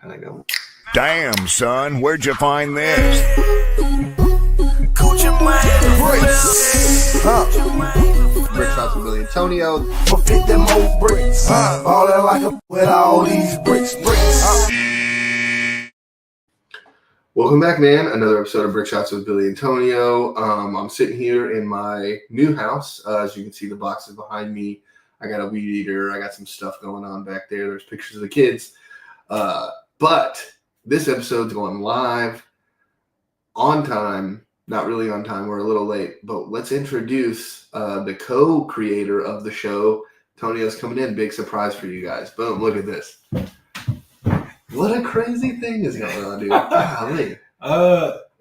kind of go. Damn, son, where'd you find this? BrickShots with Billy Antonio. Fit them old bricks. Ballin' like a with all these bricks. Welcome back, man. Another episode of BrickShots with Billy Antonio. I'm sitting here in my new house. As you can see, the boxes behind me. I got a weed eater. I got some stuff going on back there. There's pictures of the kids. But this episode's going live on time. Not really on time. We're a little late. But let's introduce the co-creator of the show. Tonio's coming in. Big surprise for you guys. Boom. Look at this. What a crazy thing is going on, dude. Golly.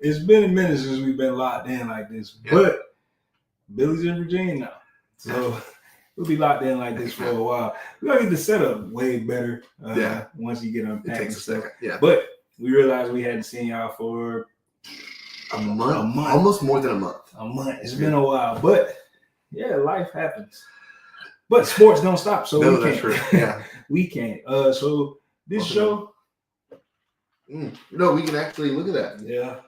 It's been a minute since we've been locked in like this. Yeah. But Billy's in Virginia now. So we'll be locked in like this for a while. We're going to get the setup way better once you get unpacked. It takes a second. Yeah. But we realized we hadn't seen y'all for a month. Almost more than a month. It's been a while. But yeah, life happens. But sports don't stop. So we can't. True. Yeah. We can't. So this show. No, we can actually look at that. Yeah.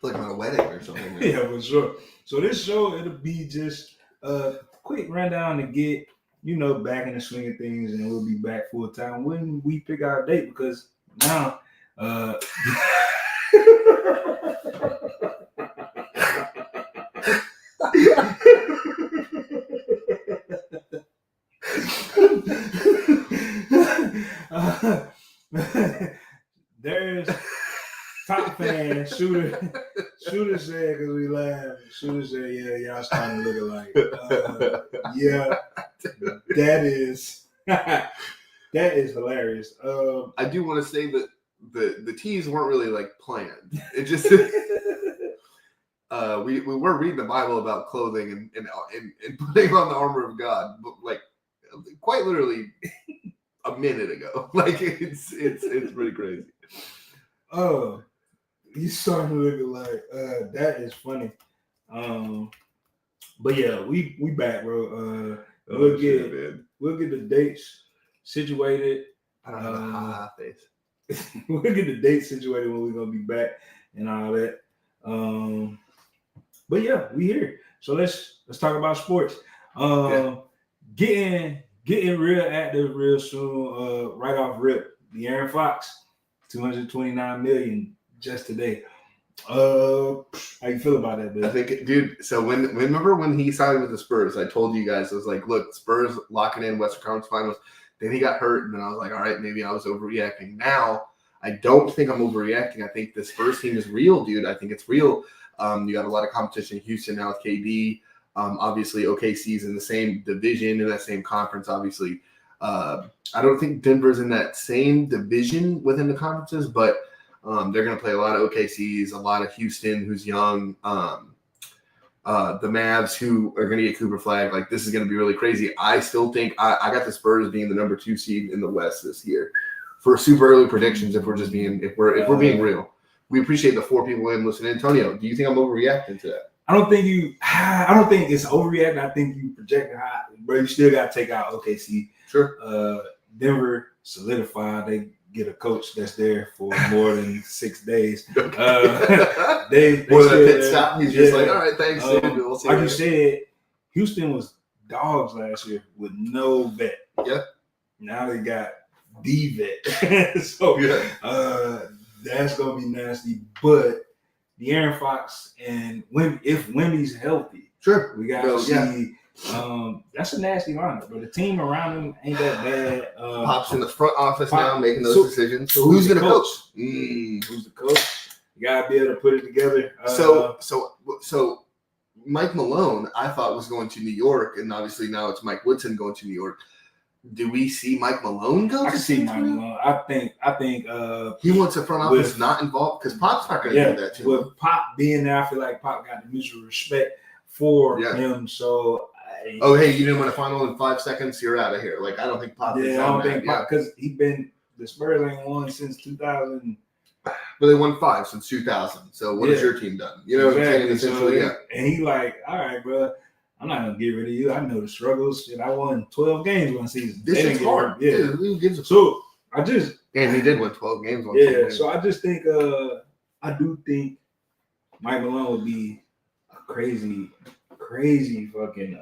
Like on a wedding or something. Man. Yeah, for sure. So this show, it'll be just a quick rundown to get, back in the swing of things, and we'll be back full time when we pick our date, because now there's top fan shooter said, because we laughed. Shooter said, "Yeah, y'all starting to look alike." Yeah, that is hilarious. I do want to say that the teas weren't really like planned. It just we were reading the Bible about clothing and putting on the armor of God, but like quite literally a minute ago. Like it's pretty crazy. Oh, you starting to look like that is funny. But yeah, we back, bro. We'll get the dates situated. I don't have a high face. We'll get the dates situated when we're gonna be back and all that. But yeah, we here. So let's talk about sports. Getting real active real soon. Right off rip, De'Aaron Fox, $229 million just today. How you feel about that, dude? I think, dude. So remember when he signed with the Spurs, I told you guys, I was like, look, Spurs locking in Western Conference Finals. Then he got hurt, and then I was like, all right, maybe I was overreacting. Now I don't think I'm overreacting. I think this Spurs team is real, dude. I think it's real. You got a lot of competition in Houston now with KD. Obviously, OKC's in the same division, in that same conference, obviously. I don't think Denver's in that same division within the conferences, but they're going to play a lot of OKCs, a lot of Houston, who's young, the Mavs, who are going to get Cooper Flag. Like, this is going to be really crazy. I still think I got the Spurs being the number 2 seed in the West this year for super early predictions. If we're being real, we appreciate the 4 people in listening. Antonio, do you think I'm overreacting to that? I don't think it's overreacting. I think you project high, but you still got to take out OKC. Sure. Denver solidified. They get a coach that's there for more than 6 days. They more than a pit stop. He's just like, all right, thanks. We'll see. Like you said, Houston was dogs last year with no vet. Yeah. Now they got the vet. So that's gonna be nasty. But De'Aaron Fox and if Wemby's healthy, sure, we gotta see. That's a nasty lineup, but the team around him ain't that bad. Pop's in the front office now, making those decisions. So who's gonna coach? Who's the coach? You gotta be able to put it together. So Mike Malone, I thought was going to New York, and obviously now it's Mike Woodson going to New York. Do we see Mike Malone go? I can see Mike Malone. I think he wants a front office not involved, because Pop's not going to do that too. With Pop being there, I feel like Pop got the mutual respect for him. So. Oh, hey, you didn't win a final in 5 seconds. You're out of here. Like, I don't think Pop. Yeah, I don't think Pop, because the Spurs ain't won since 2000. But they won 5 since 2000. So what has your team done? You know what I'm saying? Essentially, And he like, all right, bro. I'm not gonna get rid of you. I know the struggles. Shit, I won 12 games one season. This is hard. Yeah. Who gives a So I just and he did win 12 games one yeah. season. So I just think I do think Mike Malone would be a crazy fucking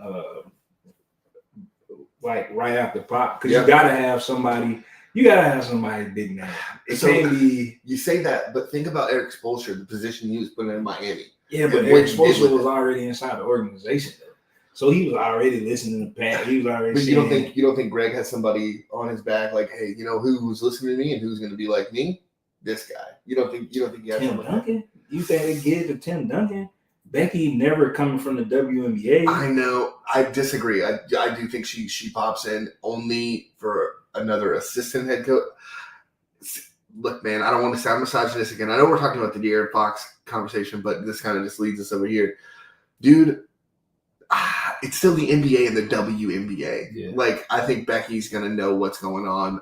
like right after Pop because you gotta have somebody. You gotta have somebody big name. It can't be. You say that, but think about Eric Spoelstra, the position he was putting in Miami. Yeah, but Eric Spoelstra was already inside the organization, though. So he was already listening to Pat. He was already. But you don't think Greg has somebody on his back like, hey, you know who's listening to me and who's going to be like me? This guy. You don't think he has Tim Duncan? You think they give to Tim Duncan? Becky never coming from the WNBA. I know. I disagree. I do think she pops in only for another assistant head coach. Look, man, I don't want to sound misogynist again. I know we're talking about the De'Aaron Fox conversation, but this kind of just leads us over here. Dude, it's still the NBA and the WNBA. Yeah. Like, I think Becky's going to know what's going on.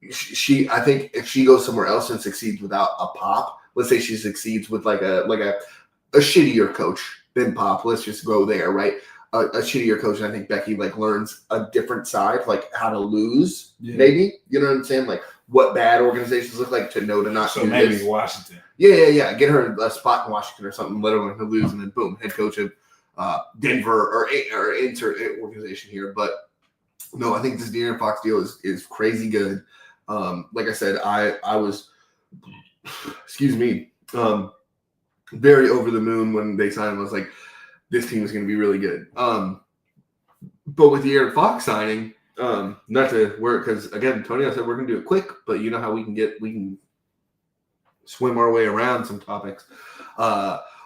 I think if she goes somewhere else and succeeds without a Pop, let's say she succeeds with like a shittier coach than Pop. Let's just go there, right? A shittier coach, and I think Becky like learns a different side, like how to lose, maybe. You know what I'm saying? Like what bad organizations look like to know to not. So do maybe this. Washington. Yeah. Get her a spot in Washington or something. Let her learn to lose, and then boom, head coach of Denver or insert organization here. But no, I think this De'Aaron Fox deal is crazy good. Like I said, I was, excuse me, very over the moon when they signed him. I was like, this team is going to be really good. But with the De'Aaron Fox signing, not to work, because again, Tony, I said we're going to do it quick, but you know how we can swim our way around some topics.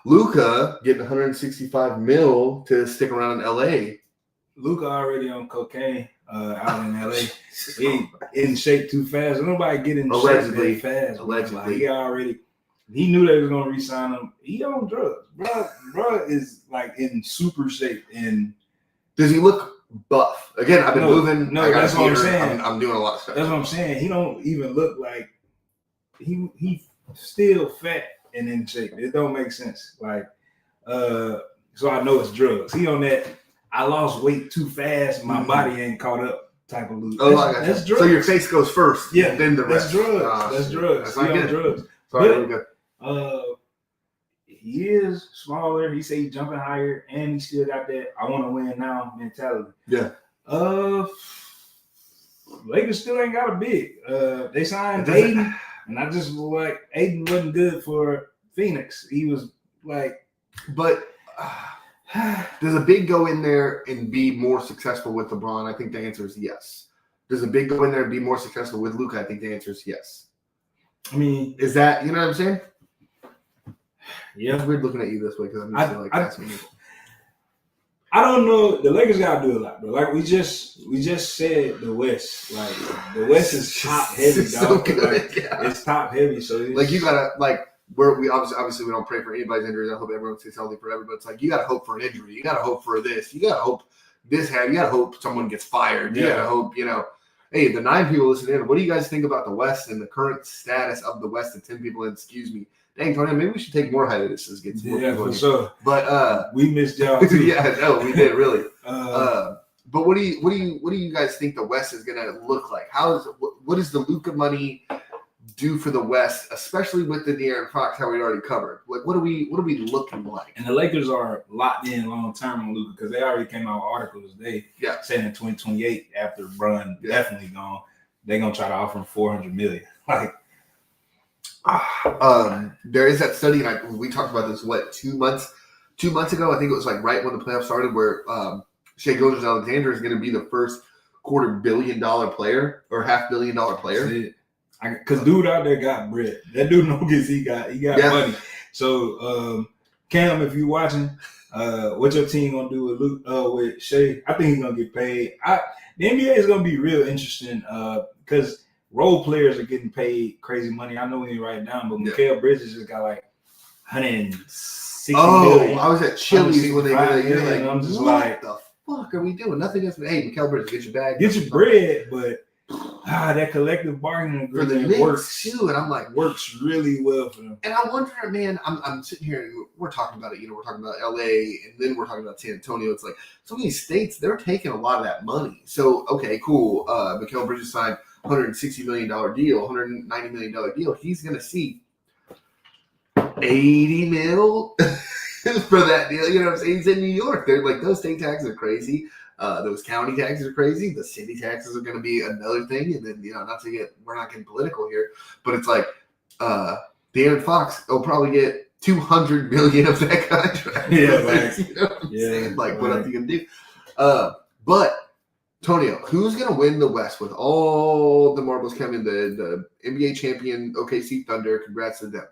Luka getting $165 million to stick around in LA. Luka already on cocaine out in LA. He in shape too fast. Nobody get in shape that fast. Allegedly. Like, he knew they was gonna re-sign him. He on drugs. Bro is like in super shape. And does he look buff? Again, I've been moving. No, that's what I'm saying. I'm doing a lot of stuff. That's what I'm saying. He don't even look like he still fat and in shape. It don't make sense. Like, so I know it's drugs. He on that. I lost weight too fast. My body ain't caught up type of look. That's drugs. So your face goes first. Yeah, then the rest. That's drugs. That's drugs. That's not drugs. Sorry, but, he is smaller. He say he's jumping higher, and he still got that "I want to win now" mentality. Yeah. Lakers still ain't got a big. They signed Aiden, and I just was like, Aiden wasn't good for Phoenix. He was like, but does a big go in there and be more successful with LeBron? I think the answer is yes. Does a big go in there and be more successful with Luka? I think the answer is yes. I mean, is that, you know what I'm saying? Yeah. It's weird looking at you this way because I'm used to like asking you. I don't know. The Lakers gotta do a lot, bro. Like we just said, the West. Like the West is top heavy, dog. So good. Like, it's top heavy. So like you gotta like we obviously we don't pray for anybody's injuries. I hope everyone stays healthy forever. But it's like you gotta hope for an injury. You gotta hope for this. You gotta hope this happens. You gotta hope someone gets fired. You gotta hope, you know. Hey, the 9 people listening in, what do you guys think about the West and the current status of the West? The 10 people in, excuse me. Dang, Tony, maybe we should take more hiatuses. Get some more people for sure. But we missed y'all too. Yeah, no, we did really. But what do you guys think the West is gonna look like? What does the Luka money do for the West, especially with the De'Aaron Fox? How we already covered. Like, what are we looking like? And the Lakers are locked in long term on Luka because they already came out with articles. They saying in 2028 after Brun definitely gone, they're gonna try to offer him $400 million. Like. There is that study, and we talked about this 2 months ago. I think it was like right when the playoffs started, where Shai Gilgeous-Alexander is going to be the first $250 million player or $500 million player. Because dude out there got bread. That dude knows he got money. So Cam, if you watching, what your team gonna do with Shai? I think he's gonna get paid. The NBA is gonna be real interesting because role players are getting paid crazy money. I know we didn't write it down, but Mikal Bridges just got like $160 million. I was at Chili's when they did it. Like, I'm just what the fuck are we doing? Nothing else. Hey, Mikal Bridges, get your bag. Get your bread, but that collective bargaining for the agreement Knicks works too, and I'm like, works really well for them. and I wonder, man. I'm sitting here and we're talking about it. You know, we're talking about LA, and then we're talking about San Antonio. It's like some of these states, they're taking a lot of that money. So okay, cool. Mikal Bridges signed $160 million deal, $190 million deal. He's gonna see 80 mil for that deal. You know what I'm saying? He's in New York. They're like, those state taxes are crazy. Those county taxes are crazy. The city taxes are going to be another thing. And then, you know, we're not getting political here, but it's like De'Aaron Fox will probably get $200 million of that contract. Yeah, like, you know what I'm saying? Like, what else you gonna do? But Tonio, who's gonna win the West with all the marbles coming? The NBA champion OKC Thunder. Congrats to them.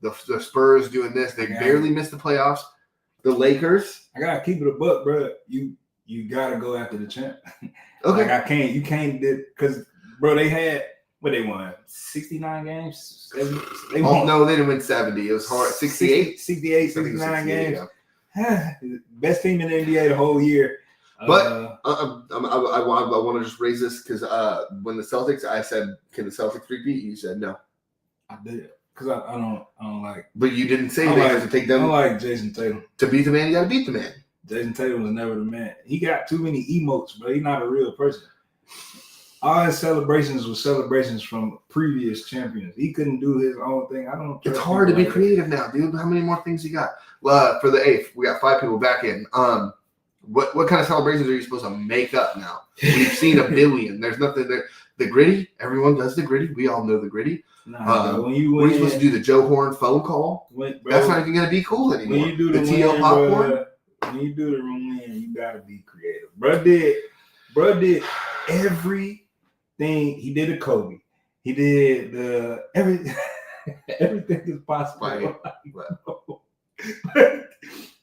The Spurs doing this. They barely missed the playoffs. The Lakers. I gotta keep it a buck, bro. You gotta go after the champ. Okay. Like you can't because bro, they had what they won 69 games. No, they didn't win 70. It was hard. 68, 69 games. Yeah. Best team in the NBA the whole year. But I want to just raise this because when the Celtics, I said, "Can the Celtics repeat?" You said no. I did because I don't like. But you didn't say they have to take them. I don't like Jason Tatum. To beat the man, you got to beat the man. Jason Tatum was never the man. He got too many emotes, but he's not a real person. All his celebrations were celebrations from previous champions. He couldn't do his own thing. I don't. It's hard to be creative now, dude. How many more things you got? Well, for the 8th, we got 5 people back in. What kind of celebrations are you supposed to make up now? We've seen a billion. There's nothing there. The gritty. Everyone does the gritty. We all know the gritty. Nah, when you win, what are you supposed to do? The Joe Horn phone call? That's not even going to be cool anymore. When you do the TL popcorn. When you do the room win, you gotta be creative. Bro did everything. He did a Kobe. He did the everything is possible. Right.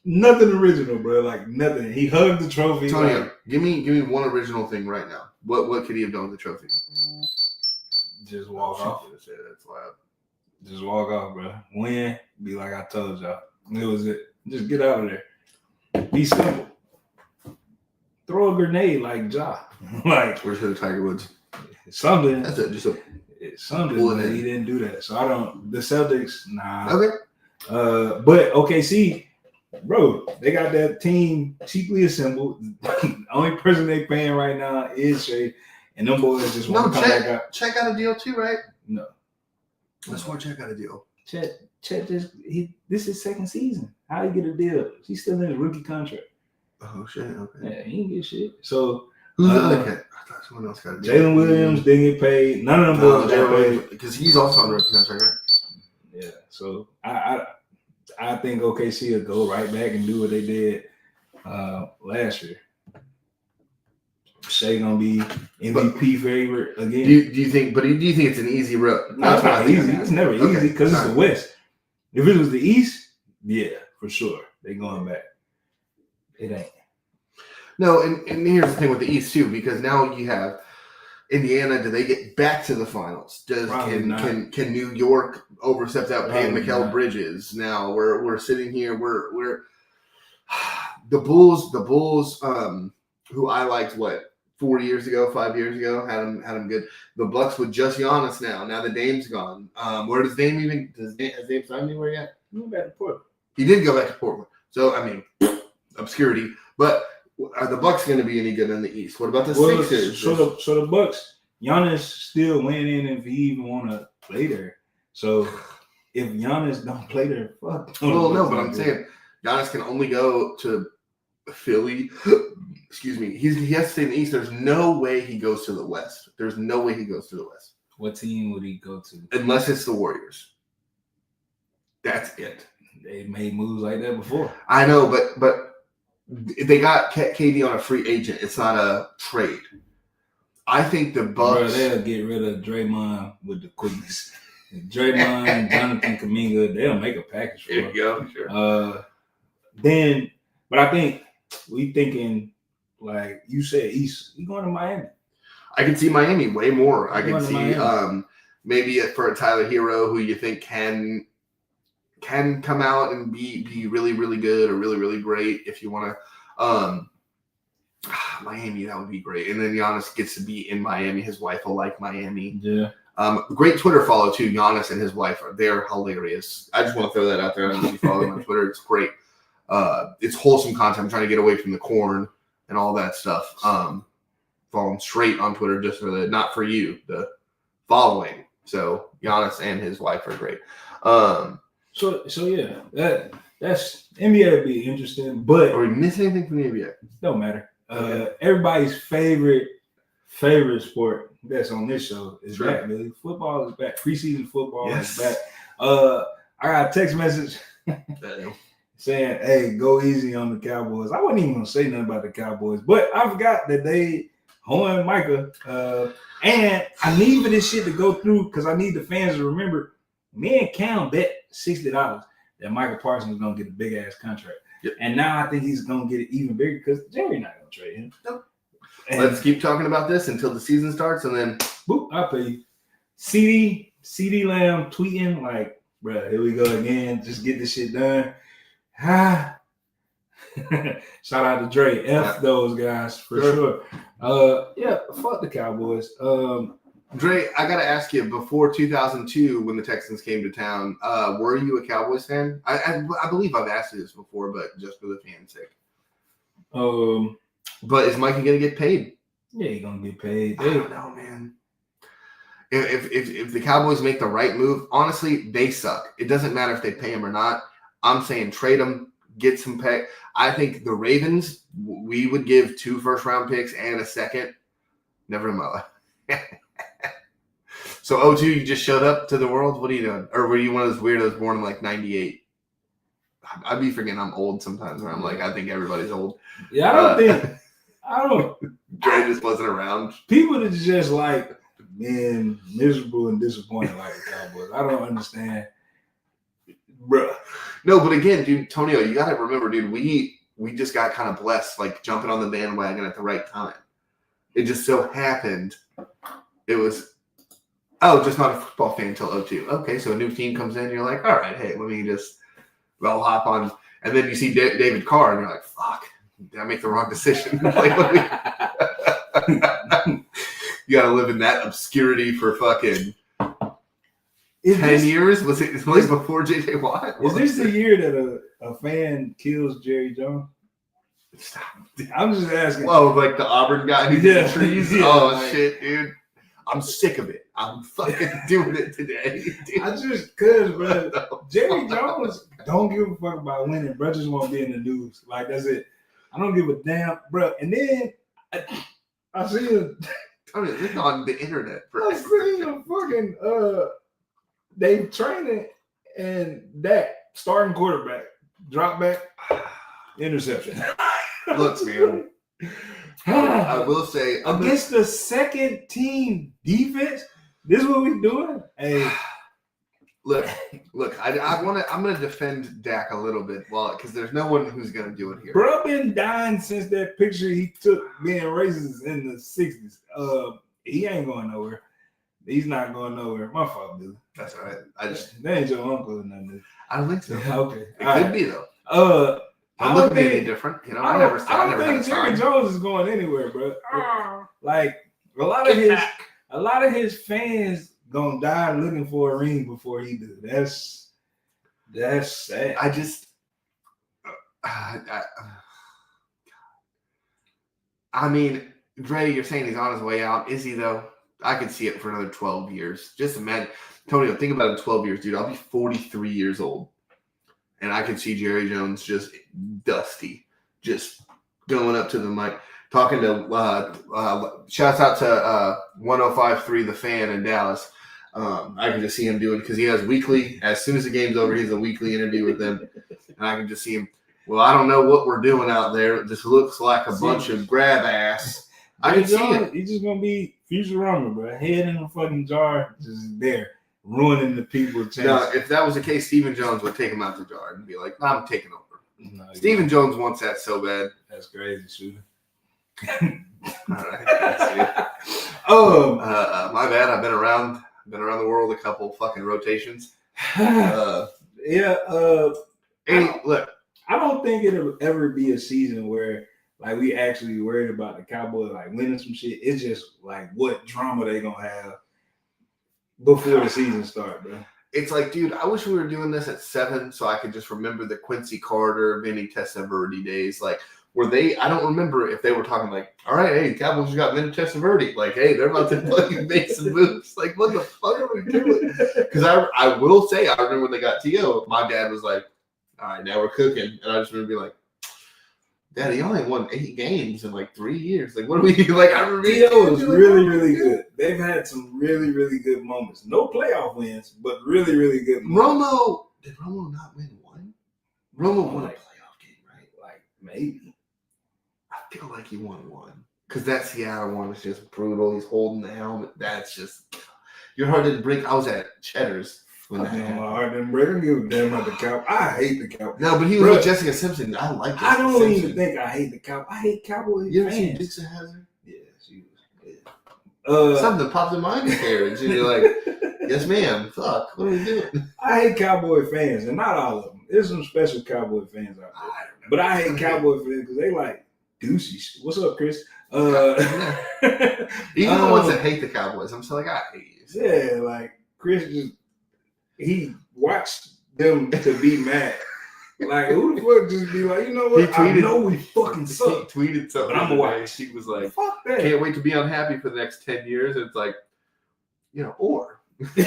Nothing original, bro. Like nothing. He hugged the trophy. Tony, like, give me one original thing right now. What could he have done with the trophy? Just walk off. That's loud. Just walk off, bro. Win. Be like I told y'all. It was it. Just get out of there. Be simple. Throw a grenade like Ja. Like where's the Tiger Woods? Something. That's it. Just a something. But he didn't do that. So I don't. The Celtics, nah. Okay. But OKC, bro, they got that team cheaply assembled. The only person they paying right now is Shea, and them boys just want to come back up. Check out a deal too, right? No. Let's want check out a deal. Chet just this is second season. How he get a deal? He's still in his rookie contract. Oh shit! Okay. Yeah, he ain't get shit. So who's the other cat? I thought someone else got a deal. Jalen Williams didn't get paid. None of them boys got paid because he's also on the rookie contract, right? Yeah. So I think OKC will go right back and do what they did last year. Shea gonna be MVP favorite again. Do you think? But do you think it's an easy road? No, it's not easy. It's never easy because it's the West. If it was the East, yeah, for sure they going back. It ain't. No, and here's the thing with the East too, because now you have Indiana. Do they get back to the finals? Can New York overstep that paying Mikal Bridges? Now we're sitting here. We're the Bulls. Who I liked 5 years ago, had him good. The Bucks with just Giannis now. Now the Dame's gone. Where does Dame even? Has Dame signed anywhere yet? He went back to Portland. He did go back to Portland. So I mean, obscurity. But are the Bucks going to be any good in the East? What about the Sixers? So the Bucks, Giannis still winning if he even want to play there. So if Giannis don't play there, fuck. Well, no, but I'm saying Giannis can only go to Philly. Excuse me. He has to stay in the East. There's no way he goes to the West. There's no way he goes to the West. What team would he go to? Unless it's the Warriors. That's it. They made moves like that before. I know, but they got KD on a free agent. It's not a trade. I think the Bucks. Bro, they'll get rid of Draymond with the quickness. Draymond, Jonathan Kuminga, they'll make a package for him. There you go. Sure. But I think we thinking, like you said, East. We going to Miami. I can see Miami way more. I can see maybe for a Tyler Hero who you think can come out and be really, really good or really, really great if you want to. Miami, that would be great. And then Giannis gets to be in Miami. His wife will like Miami. Yeah. Great Twitter follow too. Giannis and his wife they're hilarious. I just want to throw that out there. I don't know if you follow them on Twitter. It's great. It's wholesome content. I'm trying to get away from the corn and all that stuff. Follow them straight on Twitter just for not for you, the following. So Giannis and his wife are great. So yeah, that's NBA would be interesting, but are we missing anything from the NBA? Don't matter. Okay. Everybody's favorite sport that's on this show is back, Billy. Football is back. Preseason football is back. I got a text message saying, "Hey, go easy on the Cowboys." I wasn't even gonna say nothing about the Cowboys, but I forgot that they hoeing Micah, and I need for this shit to go through because I need the fans to remember. Me and Cam bet $60 that Michael Parsons is gonna get a big ass contract, and now I think he's gonna get it even bigger because Jerry not gonna trade him. Nope. Let's keep talking about this until the season starts, and then boop, I'll pay you. CD Lamb tweeting like, "Bruh, here we go again. Just get this shit done." Shout out to Dre. Those guys for sure. Fuck the Cowboys. Dre, I gotta ask you, before 2002, when the Texans came to town, were you a Cowboys fan? I believe I've asked you this before, but just for the fans' sake. But is Mikey gonna get paid? Yeah, he's gonna get paid. I don't know, man. If the Cowboys make the right move, honestly, they suck. It doesn't matter if they pay him or not. I'm saying trade him, get some pay. I think the Ravens, we would give 2 first-round picks and a second. Never in my life. So 02, you just showed up to the world? What are you doing? Or were you one of those weirdos born in like 98? I'd be forgetting I'm old sometimes where I'm like, I think everybody's old. Yeah, I don't. Dre just wasn't around. People that just like being miserable and disappointed like the Cowboys. I don't understand. Bruh. No, but again, dude, Tonio, you got to remember, dude, we just got kind of blessed, like jumping on the bandwagon at the right time. It just so happened it was, just not a football fan until 02. Okay, so a new team comes in, you're like, all right, hey, let me just, hop on. And then you see David Carr, and you're like, fuck, did I make the wrong decision? Like, you got to live in that obscurity for fucking 10 years? Was it like before J.J. Watt? Is this the year that a fan kills Jerry Jones? Stop. I'm just asking. Oh, like the Auburn guy who's in the trees? Yeah, oh, shit, dude. I'm sick of it. I'm fucking doing it today. Dude. I just, bro, Jerry Jones don't give a fuck about winning. Bro, just want to be in the news. Like, that's it. I don't give a damn, bro. And then I see him. It's on the internet, bro. I see him fucking, they training and that starting quarterback, drop back, interception. Look, man. I will say against the second team defense, this is what we doing. Hey, look. I'm gonna defend Dak a little bit, because there's no one who's gonna do it here. Bro, been dying since that picture he took being racist in the '60s. He ain't going nowhere. He's not going nowhere. My fault, dude. That's all right. That ain't your uncle or nothing. I don't think so. Okay, it could be though. I don't think any different. You know, I never think Jerry Jones is going anywhere, bro. Like a lot of his fans gonna die looking for a ring before he do. That's sad. I mean, Dre, you're saying he's on his way out. Is he though? I could see it for another 12 years. Just imagine, Tony. Think about it in 12 years, dude. I'll be 43 years old. And I could see Jerry Jones just dusty, just going up to the mic, talking to shouts out to 105.3 The Fan in Dallas. I can just see him doing, because he has weekly, as soon as the game's over, he has a weekly interview with them. And I can just see him, well, I don't know what we're doing out there. It just looks like a bunch of grab ass. I can see it. He's just going to be Futurama, bro. Head in the fucking jar, just there. Ruining the people's chance. Now, if that was the case, Stephen Jones would take him out the jar and be like, I'm taking over. No, Stephen Jones wants that so bad. That's crazy, shooter. All right. My bad. I've been around the world a couple fucking rotations. Hey, look. I don't think it'll ever be a season where like we actually worried about the Cowboys like winning some shit. It's just like what drama they gonna have before the season start, bro. It's like, dude, I wish we were doing this at 7 so I could just remember the Quincy Carter, Vinny Testaverde days. Like, were they? I don't remember if they were talking like, all right, hey, Cowboys just got Vinny Testaverde. Like, hey, they're about to fucking make some moves. Like, what the fuck are we doing? Because I will say, I remember when they got T.O., my dad was like, all right, now we're cooking. And I just remember being like, Dad, he only won 8 games in like 3 years. Like, what do we like? I remember T.O. was really, really good. They've had some really, really good moments. No playoff wins, but really, really good moments. Did Romo not win one? Romo won a playoff game, right? Like, maybe. I feel like he won one. Because that Seattle one was just brutal. He's holding the helmet. That's just, your heart didn't break. I was at Cheddar's. My heart didn't break. I don't give a damn about the Cowboys. I hate the Cowboys. No, but he was with Jessica Simpson. I like Jessica I don't Simpson. even think I hate the Cowboys. I hate Cowboys. You ever seen Dixon Hazard? Yeah, she was good. Something popped in my carriage. And you're like, yes, ma'am. Fuck. What are we doing? I hate Cowboy fans, and not all of them. There's some special Cowboy fans out there. But I hate Cowboy fans because they like douchey. What's up, Chris? Even the ones that hate the Cowboys, I'm still like, I hate you. Yeah, like Chris just he watched them to be mad. Like who the fuck just be like, you know what? I know we fucking suck. He tweeted something. But I'm gonna watch. He was like, fuck that. Can't wait to be unhappy for the next 10 years. And it's like, you know, or you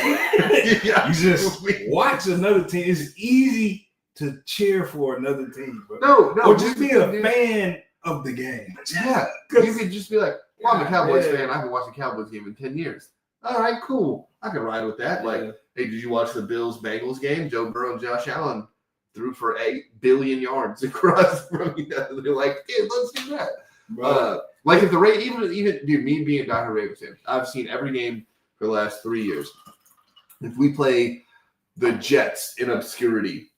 just watch another team. It's easy to cheer for another team, bro. No, or just be a fan of the game. Yeah, you could just be like, well, I'm a Cowboys fan. I haven't watched a Cowboys game in 10 years. All right, cool. I can ride with that. Like, hey, did you watch the Bills-Bengals game? Joe Burrow and Josh Allen threw for 8 billion yards across from each other. They're like, hey, let's do that. Like if the Ravens, even dude, me being a diehard Ravens fan, I've seen every game for the last 3 years. If we play the Jets in obscurity,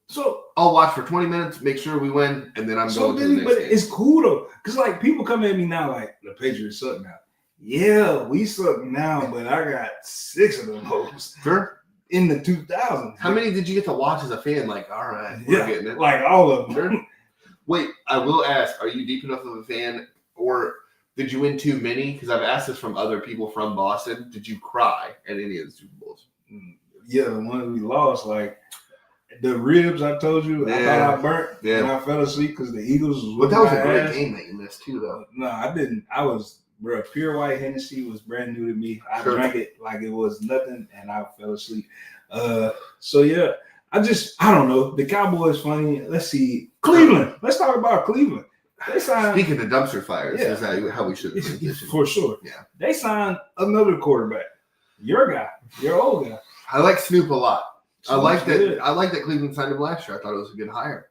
so I'll watch for 20 minutes, make sure we win, and then I'm going to the next game. It's cool though, because like people come at me now like the Patriots suck now. Yeah, we suck now, but I got 6 of them hoes. Sure. In the 2000s. How many did you get to watch as a fan? Like, all right, we're getting it. Like all of them. Sure. Wait, I will ask, are you deep enough of a fan, or did you win too many? Because I've asked this from other people from Boston. Did you cry at any of the Super Bowls? Yeah, the ones we lost, like the ribs I told you, I thought I burnt and I fell asleep because the Eagles was But that was a great game that you missed too, though. No, I didn't. I was, bro, pure white Hennessy was brand new to me. I drank it like it was nothing and I fell asleep. So yeah, I don't know. The Cowboys funny. Let's see. Cleveland. Let's talk about Cleveland. They signed, speaking of dumpster fires, is how we should transition. For sure. Yeah. They signed another quarterback. Your guy. Your old guy. I like Snoop a lot. I like good. I like that Cleveland signed him last year. I thought it was a good hire.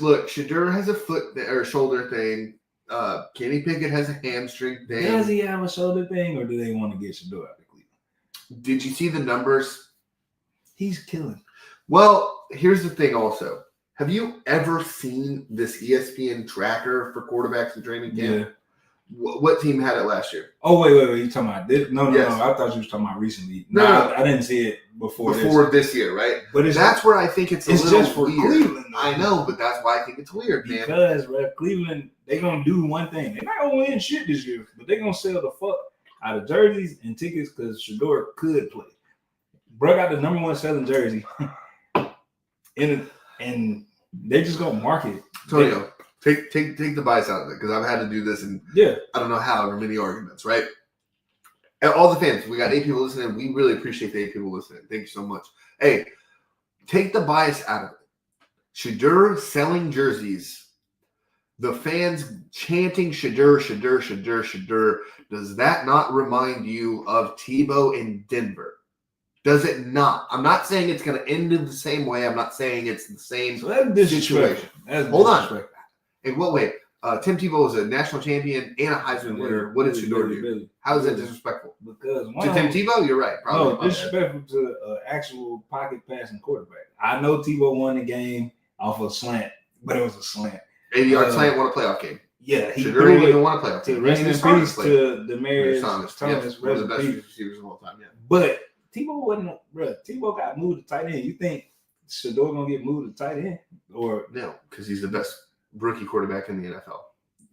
Look, Shadur has a foot or shoulder thing. Kenny Pickett has a hamstring thing. Does he have a shoulder thing, or do they want to get Shadur out of Cleveland? Did you see the numbers? He's killing. Well, here's the thing also. Have you ever seen this ESPN tracker for quarterbacks in training camp? Yeah. What team had it last year? Oh, wait. You talking about this? No. I thought you was talking about recently. No. I didn't see it before this year, right? But that's where I think it's little just for weird. Cleveland. Though. I know, but that's why I think it's weird, man. Because Cleveland, they're going to do one thing. They're not going to win shit this year, but they're going to sell the fuck out of jerseys and tickets because Shadur could play. Bro got the number 1 selling jersey. and they're just going to market it. Antonio, take the bias out of it because I've had to do this in I don't know however many arguments, right? And all the fans, we got 8 people listening. We really appreciate the 8 people listening. Thank you so much. Hey, take the bias out of it. Shadur selling jerseys, the fans chanting Shadur, Shadur, Shadur, Shadur. Does that not remind you of Tebow in Denver? Does it not? I'm not saying it's going to end in the same way. I'm not saying it's the same situation. Hold on. In what way? Tim Tebow was a national champion and a Heisman winner. What did Shadur do? How is that disrespectful? Because to Tim Tebow, you're right. Probably no, disrespectful to an actual pocket passing quarterback. I know Tebow won the game off a slant, but it was a slant. 80-yard slant won a playoff game. Yeah, he Shadur didn't even won a playoff game. Rest in peace to Demaryius Thomas. One of the best receivers of all time. Yeah, but Tebow wasn't, bro. Tebow got moved to tight end. You think Shador gonna get moved to tight end? Or no, because he's the best rookie quarterback in the NFL.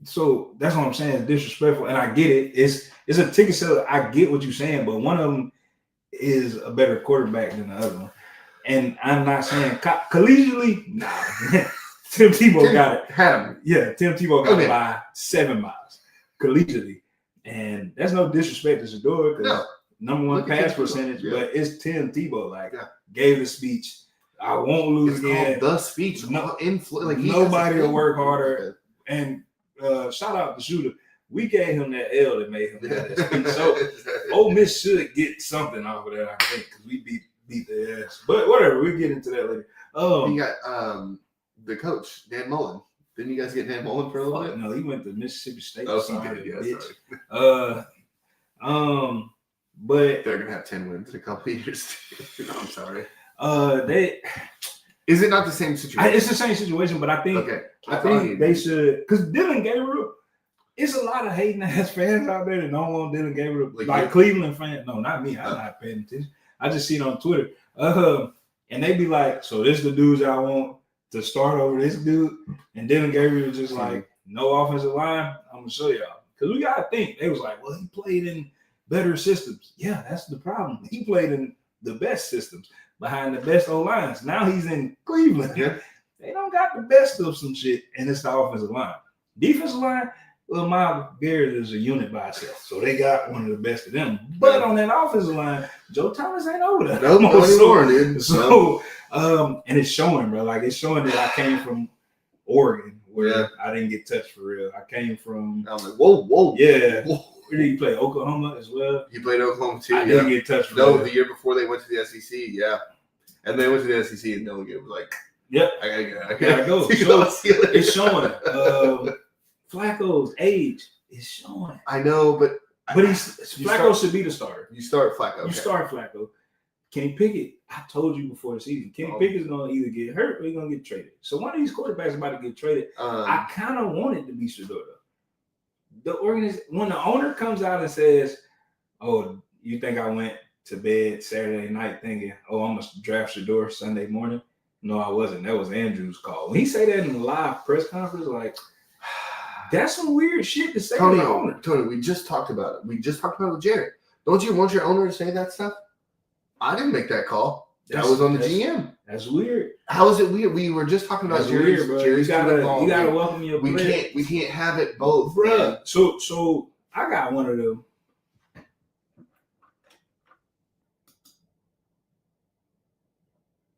So that's what I'm saying. It's disrespectful, and I get it. It's a ticket seller. I get what you're saying, but one of them is a better quarterback than the other one. And I'm not saying collegially, nah. Tim Tebow got it. Had him. Yeah, Tim Tebow got it by 7 miles collegiately, and that's no disrespect to Shador because number one pass percentage, but it's Tim Tebow. Like gave the speech. I won't lose again. The speech. Nobody will work harder. And shout out to Shooter. We gave him that L that made him have that speech. So Ole Miss should get something off of that, I think, because we beat their ass. But whatever, we'll get into that later. You got the coach, Dan Mullen. Didn't you guys get Dan Mullen for a little bit? No, he went to Mississippi State. Oh, sorry, he did, bitch. But they're gonna have 10 wins in a couple of years. No, I'm sorry. Is it not the same situation? It's the same situation, but I think they should, because Dylan Gabriel. It's a lot of hating ass fans out there that don't want Dylan Gabriel, like Cleveland fans. No, not me. I'm not paying attention. I just see it on Twitter. And they be like, so this the dudes I want to start over this dude. And Dylan Gabriel just like, no offensive line. I'm gonna show y'all. Because we gotta think. They was like, well, he played in better systems. Yeah, that's the problem. He played in the best systems behind the best O-lines. Now he's in Cleveland. Yeah. They don't got the best of some shit, and it's the offensive line. Defensive line, well, Miles Garrett is a unit by itself, so they got one of the best of them. But on that offensive line, Joe Thomas ain't over there. No more, dude. So, and it's showing, bro. Like, it's showing that I came from Oregon, where I didn't get touched for real. I came from. I'm like, whoa. Yeah. Whoa. Where did he play? Oklahoma as well? He played Oklahoma, too. I didn't get touched for real. The year before they went to the SEC, yeah. And they went to the SEC, and Dylan Gabriel was like, yep. I gotta go. So, it's showing. Flacco's age is showing. I know, but Flacco should be the starter. You start Flacco. Okay. You start Flacco. Kenny Pickett, I told you before the season, Kenny Pickett's going to either get hurt or he's going to get traded. So one of these quarterbacks is about to get traded. I kind of want it to be Shador. When the owner comes out and says, oh, you think I went to bed Saturday night thinking, oh, I'm going to draft Shador Sunday morning? No, I wasn't. That was Andrew's call. When he say that in the live press conference, like, that's some weird shit to say to the owner. Tony, we just talked about it. We just talked about it with Jared. Don't you want your owner to say that stuff? I didn't make that call. That was on the GM. That's weird. How is it weird? We were just talking about Jerry's. Weird, bro. Jerry's you gotta welcome your player. We can't have it both, bro. So I got one of them.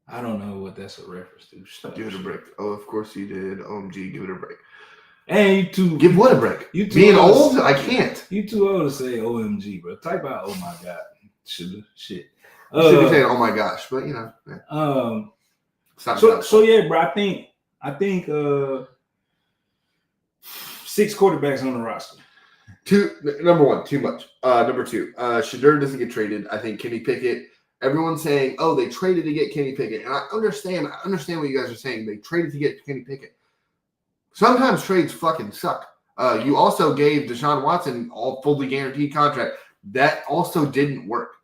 I don't know what that's a reference to. Give it a break. Oh, of course you did. OMG, give it a break. And you too. Give what a break? You too being old? I can't. You too old to say OMG, bro. Type out, oh my God. Shit. You should be saying, oh my gosh, but you know. Yeah. So yeah, bro. I think 6 quarterbacks on the roster. Number 1, too much. Number 2, Shador doesn't get traded. I think Kenny Pickett. Everyone's saying, oh, they traded to get Kenny Pickett. And I understand what you guys are saying. They traded to get Kenny Pickett. Sometimes trades fucking suck. You also gave Deshaun Watson all fully guaranteed contract. That also didn't work.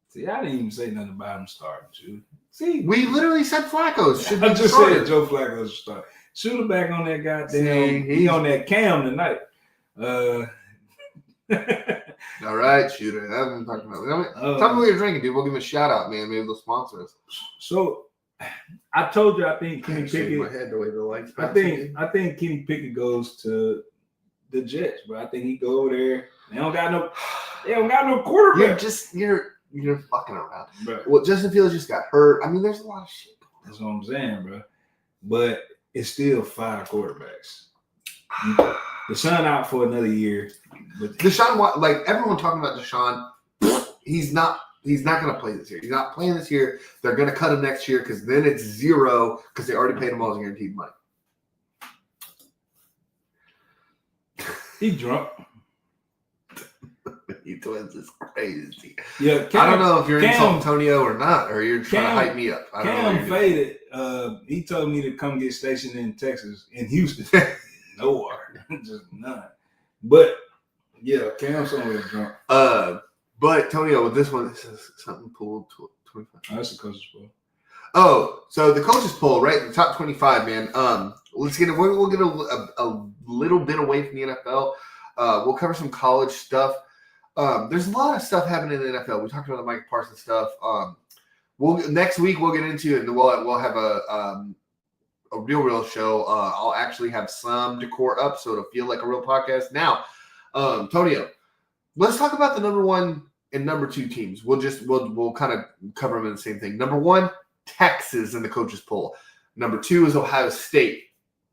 See, I didn't even say nothing about him starting, dude. See, we literally said Flacco should be I just said Joe Flacco should start. Shoot him back on that goddamn. He on that cam tonight. All right, shooter. That's what I'm talking about. Tell me what you're drinking, dude. We'll give him a shout out, man. Maybe they'll sponsor us. So, I told you I think Kenny Pickett. My head the way the lights. I think Kenny Pickett goes to the Jets, bro. I think he go over there. They don't got no quarterback. You're fucking around, bro. Well, Justin Fields just got hurt. I mean, there's a lot of shit. That's what I'm saying, bro. But it's still 5 quarterbacks. Deshaun out for another year. But Deshaun, like everyone talking about Deshaun, he's not going to play this year. He's not playing this year. They're going to cut him next year because then it's 0 because they already paid him all his guaranteed money. He drunk. You twins is crazy. Yeah, I don't know if you're in San Antonio or not, or you're trying to hype me up. Cam faded. He told me to come get stationed in Texas, in Houston. Nowhere, just none. But yeah, Cam's somewhere drunk. But Tonio, with this one, this is something pulled 25. Oh, that's a coach's fault. Oh, so the coaches poll, right? The top 25, man. Let's get we'll get a little bit away from the NFL. We'll cover some college stuff. There's a lot of stuff happening in the NFL. We talked about the Mike Parsons stuff. Next week we'll get into it, and we'll have a real show. I'll actually have some decor up, so it'll feel like a real podcast. Now, Tonio, let's talk about the number 1 and number 2 teams. We'll kind of cover them in the same thing. Number 1, Texas in the coaches poll. Number 2 is Ohio State.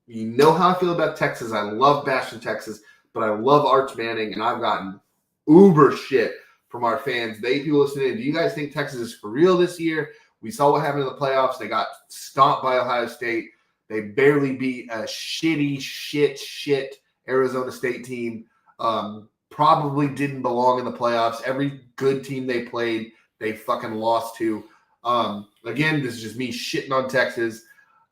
You know how I feel about Texas. I love bashing Texas, but I love Arch Manning, and I've gotten uber shit from our fans. People listening, do you guys think Texas is for real this year? We saw what happened in the playoffs. They got stomped by Ohio State. They barely beat a shit Arizona State team. Probably didn't belong in the playoffs. Every good team they played, they fucking lost to. Again, this is just me shitting on Texas.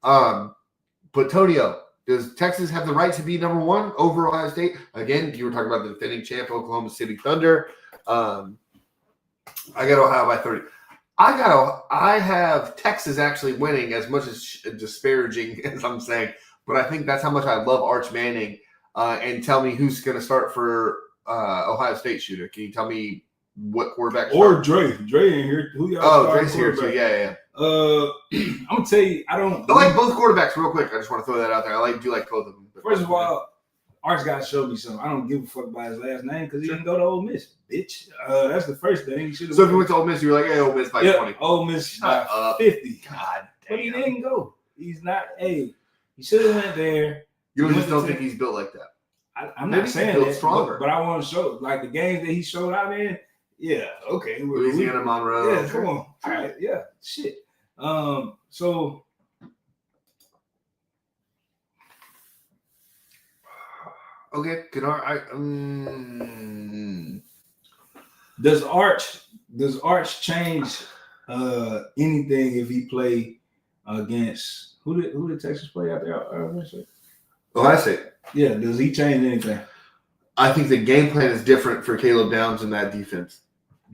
But Tonio, does Texas have the right to be number 1 over Ohio State? Again, you were talking about the defending champ, Oklahoma City Thunder. I got Ohio by 30. I have Texas actually winning, as much as disparaging as I'm saying, but I think that's how much I love Arch Manning. And tell me who's going to start for Ohio State shooter. Can you tell me what quarterback? Or Dre in here. Who y'all? Dre's here too. Yeah. I'm gonna tell you, I like both quarterbacks real quick. I just want to throw that out there. I do like both of them. First of all, Arch got to show me something. I don't give a fuck about his last name because he didn't go to Ole Miss, bitch. That's the first thing. He should have. So if you went to Ole Miss, you were like, hey, Ole Miss by 20. Ole Miss by 50. God damn. But he didn't go. He's not. Hey, he should have went there. You just don't think he's built like that. I'm not saying that, stronger. But I want to show like the games that he showed out in. Yeah, okay. Louisiana Monroe. Yeah, come on. All right, yeah, shit. So okay, does Arch change anything if he play against who did Texas play out there? Ohio State. Yeah, does he change anything? I think the game plan is different for Caleb Downs in that defense.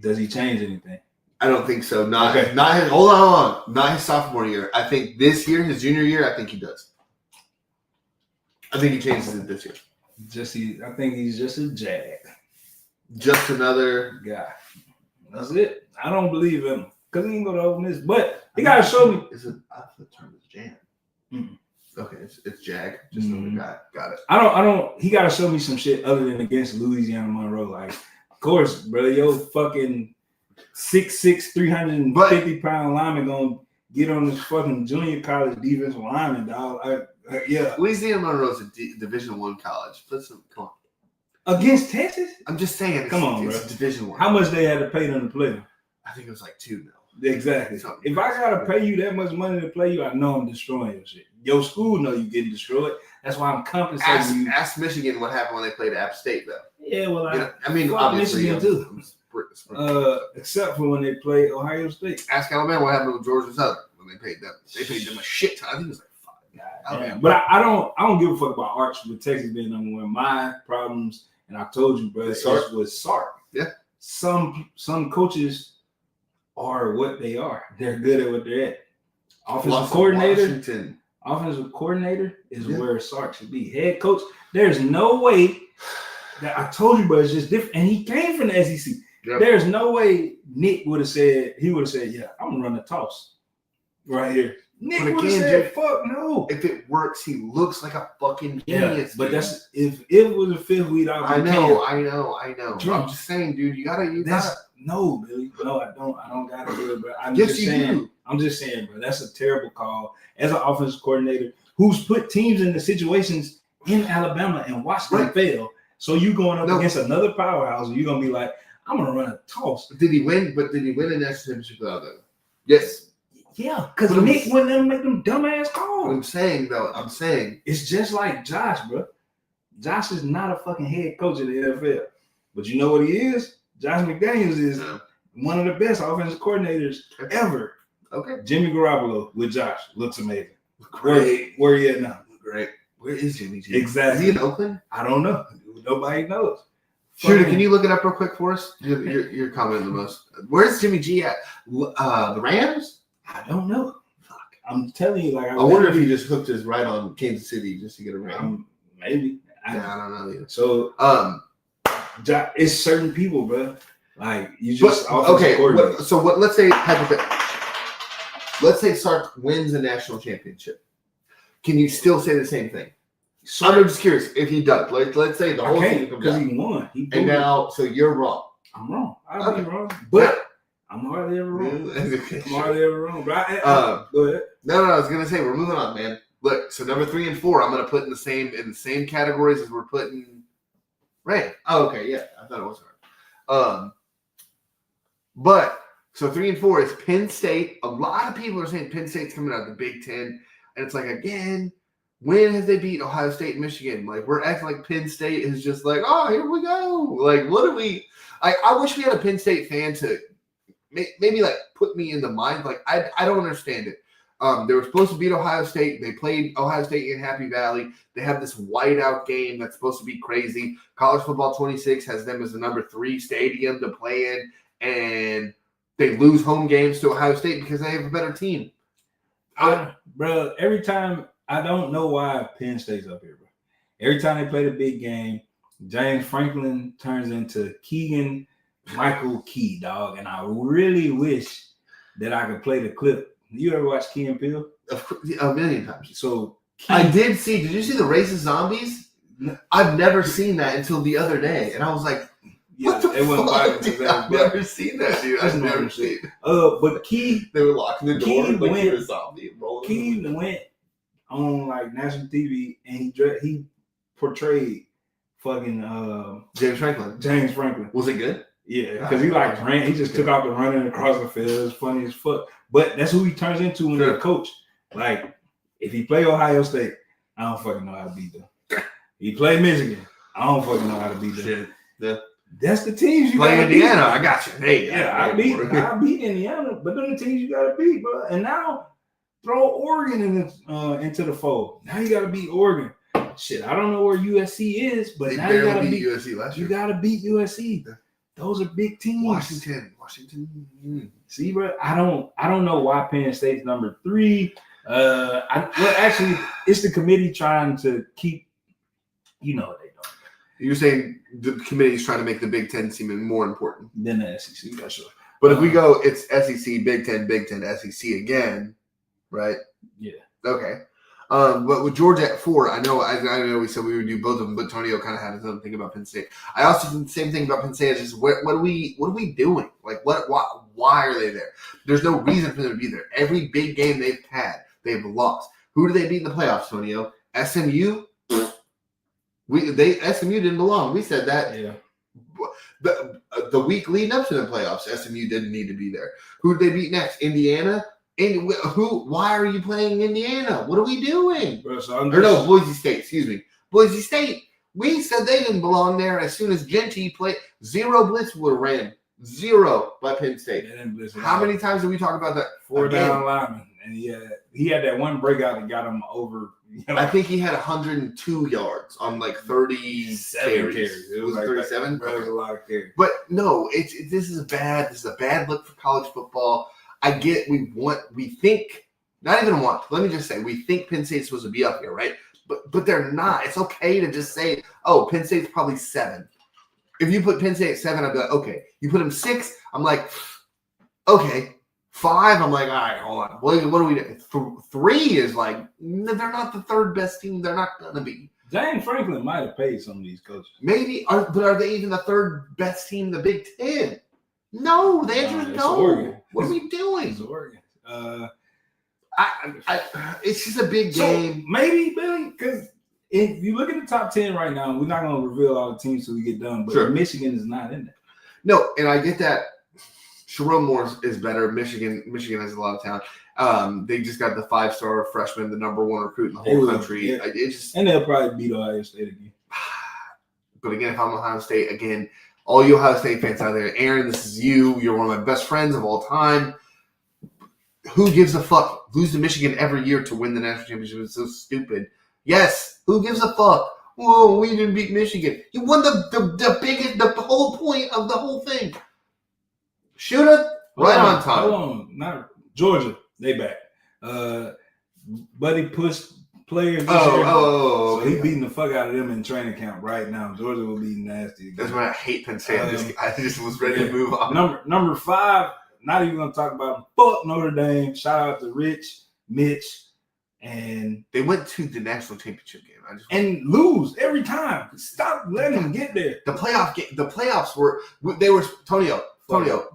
Does he change anything? I don't think so. Not his not his sophomore year. I think this year, his junior year, I think he does. I think he changes it this year. I think he's just a jag. Just another guy. That's it. I don't believe him because he didn't go to Ole Miss. But he got to show me. Is it? I thought the term is jam. Mm-hmm. Okay, it's jag. Just another guy. Got it. I don't. He got to show me some shit other than against Louisiana Monroe. Like, of course, brother, yo, fucking 6'6", 350-pound lineman gonna get on this fucking junior college defensive lineman, dog. Yeah. Louisiana Monroe is a Division I college. Listen, come on. Against Texas? I'm just saying. Come on, bro. Division I. How much they had to pay them to play them? I think it was like 2 now. Exactly. If I gotta pay you that much money to play you, I know I'm destroying your shit. Your school know you getting destroyed. That's why I'm compensating you. Ask Michigan what happened when they played App State, though. Yeah, well, I mean, obviously, Michigan too. Except for when they played Ohio State. Ask Alabama what happened with Georgia Southern when they paid them. They paid them a shit ton. I think it was like 5. Yeah, but I don't give a fuck about Arch with Texas being number 1. My problems, and I told you, brother, was Sark. Yeah. Some coaches are what they are. They're good at what they're at. Offensive coordinator is where Sark should be. Head coach, there's no way that I told you, but it's just different. And he came from the SEC. Yep. There's no way Nick would have said, yeah, I'm going to run the toss right here. Nick would have said, fuck no. If it works, he looks like a fucking genius. But that's if it was a fifth week out. I know. I'm just saying, dude, you gotta. No, Billy. No, I don't gotta do it, bro. I'm just saying, bro. That's a terrible call as an offensive coordinator who's put teams in the situations in Alabama and watched them fail. So you going up against another powerhouse, and you're gonna be like, I'm gonna run a toss. Did he win? But did he win a national championship without that? Yes. Yeah, because Nick wouldn't make them dumbass calls. I'm saying it's just like Josh, bro. Josh is not a fucking head coach in the NFL, but you know what he is? Josh McDaniels is one of the best offensive coordinators ever. Okay. Jimmy Garoppolo with Josh looks amazing. Great. Where he at now? Great. Where is Jimmy G? Exactly. Is he in Oakland? I don't know. Nobody knows. Shooter, can you look it up real quick for us? You're commenting the most. Where's Jimmy G at? The Rams? I don't know. I'm telling you, like I wonder if he just hooked his right on Kansas City just to get a ring. Maybe. I don't know either. So it's certain people, bro. Like you just okay. Let's say let's say Sark wins a national championship. Can you still say the same thing? I'm just curious if he does. Let's say the whole thing because he won. And now, so you're wrong. I'm wrong. I'll be wrong, but I'm hardly ever wrong. I'm hardly ever wrong. But go ahead. No. I was gonna say we're moving on, man. Look, so number 3 and 4, I'm gonna put in the same categories as we're putting Ray. Oh, okay, yeah, I thought it was her. But so 3 and 4 is Penn State. A lot of people are saying Penn State's coming out of the Big Ten, and it's like again, when have they beat Ohio State and Michigan? Like we're acting like Penn State is just like, oh, here we go. Like what do we? I wish we had a Penn State fan to maybe like put me in the mind. Like I don't understand it. They were supposed to beat Ohio State. They played Ohio State in Happy Valley. They have this whiteout game that's supposed to be crazy. College Football 26 has them as the number 3 stadium to play in, and they lose home games to Ohio State because they have a better team. Bro, every time, I don't know why Penn State's up here, bro. Every time they play the big game, James Franklin turns into Keegan Michael Key, dog. And I really wish that I could play the clip. You ever watch Key and Peele? A million times. So I did see. Did you see the Racist Zombies? I've never seen that until the other day, and I was like, "What the fuck? I've never seen that, dude. I've never seen." But Key, they were locking the door like he was a zombie. Key went on like national TV, and he portrayed fucking James Franklin. James Franklin. Was it good? Yeah, because he like ran. He just took off and running across the field. It was funny as fuck. But that's who he turns into when he's a coach. Like, if he play Ohio State, I don't fucking know how to beat them. He play Michigan, I don't fucking know how to beat them. Yeah. That's the teams you play gotta Indiana. Beat. I got you. Hey, I beat Indiana, but them the teams you gotta beat, bro. And now throw Oregon into the fold. Now you gotta beat Oregon. Shit, I don't know where USC is, but now you gotta beat USC last year. You gotta beat USC. Those are big teams. Washington. See, bro, I don't know why Penn State's number 3. Actually, it's the committee trying to keep. You know what they doing. You're saying the committee's trying to make the Big Ten seem more important than the SEC. That's sure. But if we go, it's SEC, Big Ten, SEC again, right? Yeah. Okay. But with Georgia at 4, I know we said we would do both of them, but Tonio kind of had his own thing about Penn State. I also think the same thing about Penn State. Is just what are we doing? Like why are they there? There's no reason for them to be there. Every big game they've had, they've lost. Who do they beat in the playoffs, Tonio? SMU. SMU didn't belong. We said that. Yeah. The week leading up to the playoffs, SMU didn't need to be there. Who did they beat next? Indiana. And why are you playing Indiana? What are we doing? Bro, so Boise State. Excuse me, Boise State. We said they didn't belong there. As soon as Genty played, 0 blitz would have ran 0 by Penn State. How many times did we talk about that? 4 down linemen, and he had that one breakout that got him over. I think he had 102 yards on like 37 carries. It was like 37. That was a lot of carries. But no, this is a bad look for college football. I get we think let me just say we think Penn State's supposed to be up here, right? But they're not. It's okay to just say, oh, Penn State's probably 7. If you put Penn State at 7, I'd be like, okay. You put them 6, I'm like, okay. 5, I'm like, all right, hold on. What are we doing? 3 is like, they're not the 3rd best team. They're not gonna be. James Franklin might have paid some of these coaches. Maybe, but are they even the 3rd best team in the Big Ten? No, the answer is no. Oregon. What are we doing? It's Oregon. It's just a big game. Maybe, Billy, because if you look at the top 10 right now, we're not going to reveal all the teams till we get done, but sure. Michigan is not in there. No, and I get that. Sherrone Moore is better. Michigan has a lot of talent. They just got the 5-star freshman, the number 1 recruit in the whole country. Yeah. And they'll probably beat Ohio State again. But again, if I'm Ohio State, again, all you Ohio State fans out there, Aaron, this is you. You're one of my best friends of all time. Who gives a fuck? Lose to Michigan every year to win the national championship. It's so stupid. Yes, who gives a fuck? Whoa, we didn't beat Michigan. You won the biggest, the whole point of the whole thing. Shoot it right on time. Hold on, not Georgia. They back. Buddy pushed players. So he beating the fuck out of them in training camp right now. Georgia will be nasty again. That's why I hate Penn State. I just was ready to move on. Number 5, not even gonna talk about them. Fuck Notre Dame. Shout out to Rich, Mitch, and they went to the national championship game. And lose every time. Stop letting them get there. The playoffs were Tonio,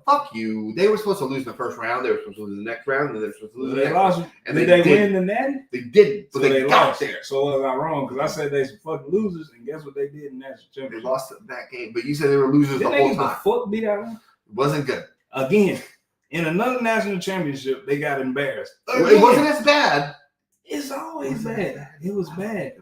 fuck you. They were supposed to lose the first round. They were supposed to lose the next round, and they were supposed to lose the next round. And did they win the Natty? They didn't, but so they got lost. there. So was I wrong? Because I said they some fucking losers, and guess what they did in the national championship? They lost that game, but you said they were losers the whole time. The fuck beat out of them? It wasn't good. Again, in another national championship, they got embarrassed. It wasn't as bad. It's always bad. It was bad.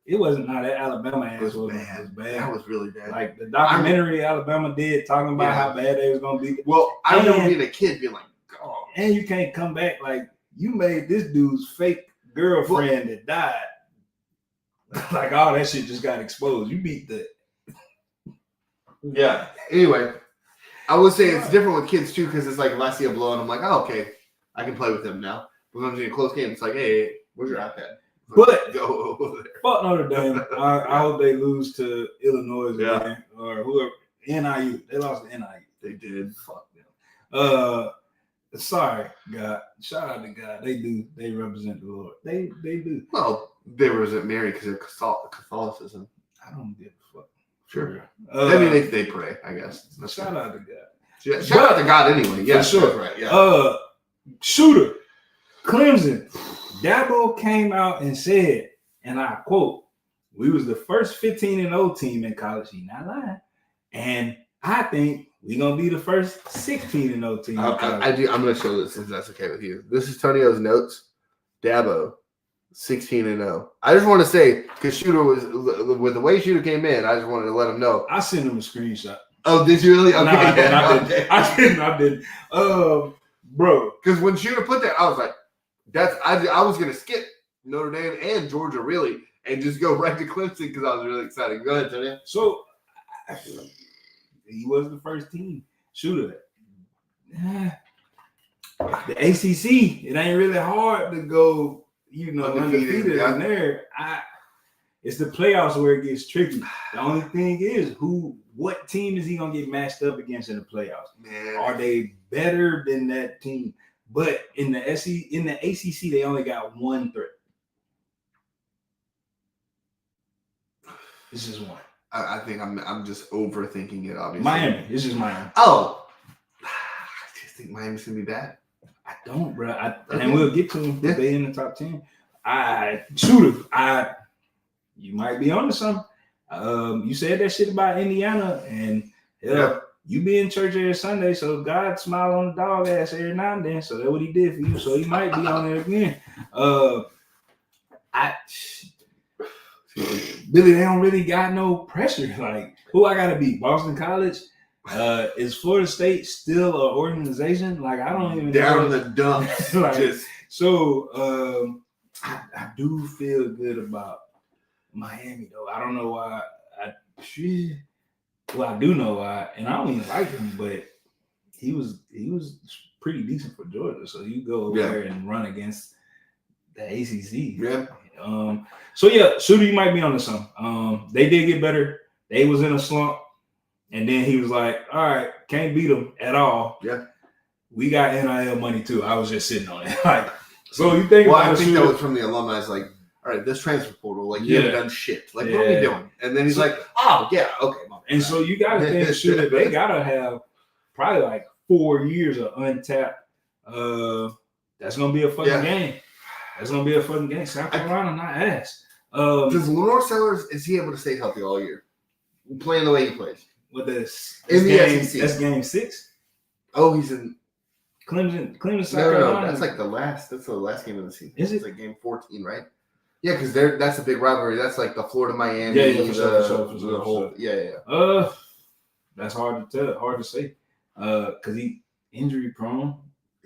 It wasn't not that Alabama ass. It was bad. That was really bad. Like the documentary Alabama did talking about how bad they was gonna be. Well, I remember being a kid being like, oh. And you can't come back like you made this dude's fake girlfriend that died. Like all that shit just got exposed. You beat the Yeah. Anyway, I would say it's different with kids too, because it's like if I see a blow and I'm like, oh, okay, I can play with them now. But when I'm in a close game, it's like, hey, where's your iPad? But go over there. Fuck Notre Dame. I hope they lose to Illinois again or whoever. NIU. They lost to NIU. They did. Fuck them. Sorry, God. Shout out to God. They do. They represent the Lord. They do. Well, they represent Mary because of Catholicism. I don't give a fuck. Sure. I mean, they pray, I guess. Shout out to God. Shout out to God anyway. Yeah, for sure. Right. Yeah. Shooter. Clemson. Dabo came out and said, and I quote, "We was the first 15-0 team in college." He not lying. And I think we're gonna be the first 16-0 team. I'm gonna show this if that's okay with you. This is Tonio's notes. Dabo, 16-0. I just want to say because Shooter was with the way Shooter came in. I just wanted to let him know. I sent him a screenshot. Oh, did you really? Okay, no, I didn't. Bro, because when Shooter put that, I was like, I was gonna skip Notre Dame and Georgia really, and just go right to Clemson because I was really excited. Go ahead, Tony. So he was the first team Shooter. The ACC, it ain't really hard to go, undefeated in there. It's the playoffs where it gets tricky. The only thing is, what team is he gonna get matched up against in the playoffs? Man. Are they better than that team? But in the ACC, they only got one threat. This is one. I think I'm just overthinking it. Obviously, Miami. This is Miami. Oh, I just think Miami's gonna be bad. I don't, bro. And we'll get to them. Yeah. They in the top 10. Shooter. You might be onto something. You said that shit about Indiana, and you be in church every Sunday, so God smile on the dog ass every now and then. So that's what he did for you. So he might be on there again. Billy, they don't really got no pressure. Like, who I gotta beat? Boston College? Is Florida State still an organization? Like, I don't even down in the dumps. I do feel good about Miami though. I don't know why. I do know why, and I don't even like him, but he was pretty decent for Georgia. So you go over there and run against the ACC. Yeah. Shooter, you might be onto something. They did get better. They was in a slump, and then he was like, "All right, can't beat them at all." Yeah. We got NIL money too. I was just sitting on it. Like, so you think? Well, I think that was from the alumni. It's like, all right, this transfer portal, like you haven't done shit. Like, what are we doing? And then he's like, oh yeah, okay. And so you got to think, Shooter, they gotta have probably like 4 years of untapped. That's gonna be a fucking game. That's gonna be a fucking game. South Carolina, not ass. Does Lenore Sellers, is he able to stay healthy all year? Playing the way he plays. With this in the game, SEC. That's game 6. Oh, he's in Clemson, South Carolina. No, that's like the last game of the season. Is it? It's like game 14, right? Yeah, because that's a big rivalry. That's like the Florida Miami. For sure. Yeah. That's hard to tell, hard to say. Because he injury prone.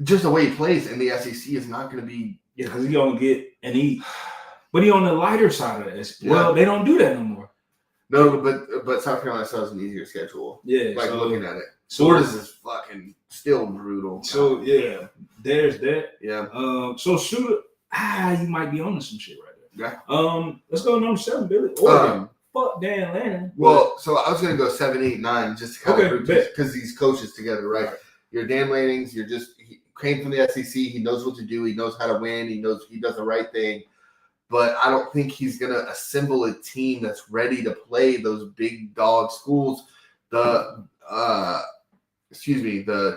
Just the way he plays in the SEC is not going to be. Yeah, because he gonna get but he on the lighter side of this. Well, they don't do that no more. No, but South Carolina still has an easier schedule. Yeah, looking at it, Florida's is fucking still brutal. So There's that. Yeah. So shooter, you might be on to some shit right there. Yeah. Let's go number 7, Billy. Oregon. Fuck Dan Lannon. Well, so I was gonna go 7, 8, 9, just to kind of prove bet. because these coaches together, right? You're Dan Lanning's. He came from the SEC. He knows what to do. He knows how to win. He knows he does the right thing. But I don't think he's gonna assemble a team that's ready to play those big dog schools. The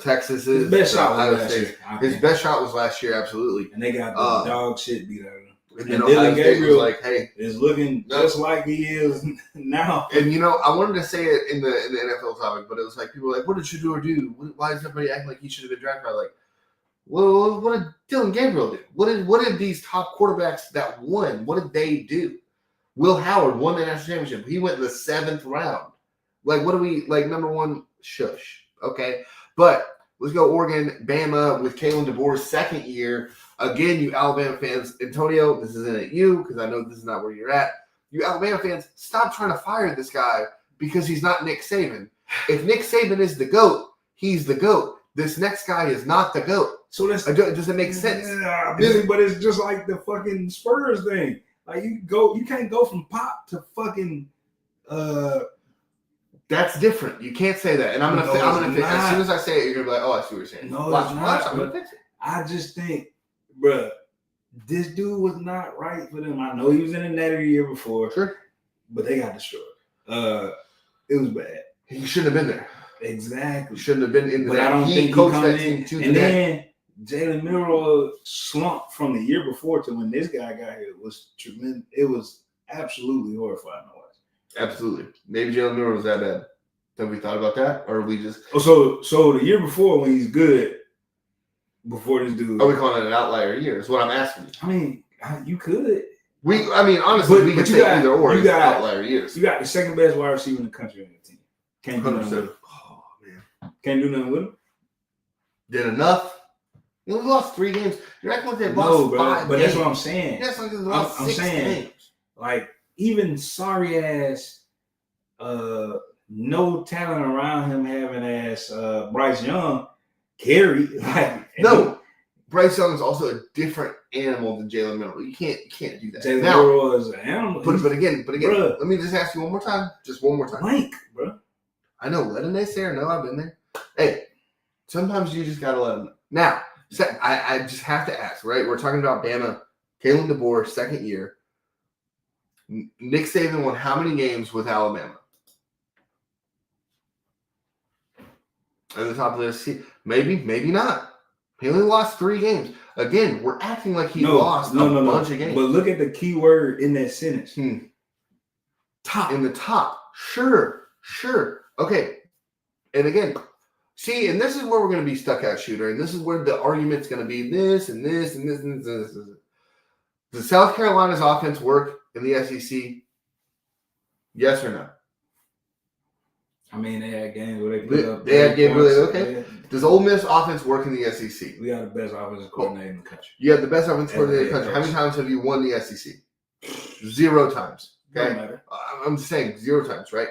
Texas is his best shot was Ohio last State. year. His best shot was last year, absolutely. And they got the dog shit beat out of him. And then Ohio State was like, "Hey, is looking just like he is now." And I wanted to say it in the NFL topic, but it was like people were like, "What did Shedeur do? Why is everybody acting like he should have been drafted?" Like, well, what did Dylan Gabriel do? What did these top quarterbacks that won? What did they do? Will Howard won the national championship. He went in the 7th round. Like, what do we like? Number 1, shush. Okay, but let's go Oregon, Bama with Kalen DeBoer's 2nd year. Again, you Alabama fans, Antonio, this isn't at you because I know this is not where you're at. You Alabama fans, stop trying to fire this guy because he's not Nick Saban. If Nick Saban is the GOAT, he's the GOAT. This next guy is not the GOAT. So does it make sense? Yeah, Billy, but it's just like the fucking Spurs thing. Like you can't go from Pop to fucking. That's different. You can't say that. And I'm gonna fix it. As soon as I say it, you're gonna be like, "Oh, I see what you're saying." No, watch, it's not. I'm gonna fix it. I just think, bruh, this dude was not right for them. I know he was in the net the year before, sure, but they got destroyed. It was bad. He shouldn't have been there. Exactly, he shouldn't have been in the. But I don't think he coached come that in. team to and the then net. Jalen Milroe slumped from the year before to when this guy got here was tremendous. It was absolutely horrifying to watch. Absolutely, maybe Jalen Milroe was that bad. Have we thought about that, or are we just? Oh, so the year before when he's good, before this dude, are we calling it an outlier year? Is what I'm asking you. I mean, you could. Honestly, we could say either or. You got outlier years. You got the 2nd best wide receiver in the country on your team. Can't do nothing with him. Oh man, can't do nothing with him. Did enough. You only lost 3 games. You're acting like they bro, lost 5 but games. That's what I'm saying. That's like they lost 6 games. Like even sorry ass, no talent around him having ass Bryce Young carry. No, Bryce Young is also a different animal than Jalen Milroe. You can't do that. Jalen Milroe is an animal. But again, bruh, let me just ask you one more time. Just one more time. Blank, bro. I know. Let a naysayer know I've been there. Hey, sometimes you just gotta let them know. Now, I just have to ask. Right, we're talking about Bama. Kalen DeBoer, 2nd year. Nick Saban won how many games with Alabama? At the top of this, maybe not. He only lost 3 games. Again, we're acting like he lost a bunch of games. But look at the key word in that sentence. Top. In the top. Sure. Okay. And again, see, and this is where we're going to be stuck at, Shooter, and this is where the argument's going to be this and this and this and this. Does South Carolina's offense work in the SEC? Yes or no? I mean, they had games where they put up. They had games where okay. Does Ole Miss offense work in the SEC? We got the best offensive coordinator in the country. You have the best offensive coordinator in the country. How many times have you won the SEC? 0 times. Okay, I'm just saying 0 times. Right?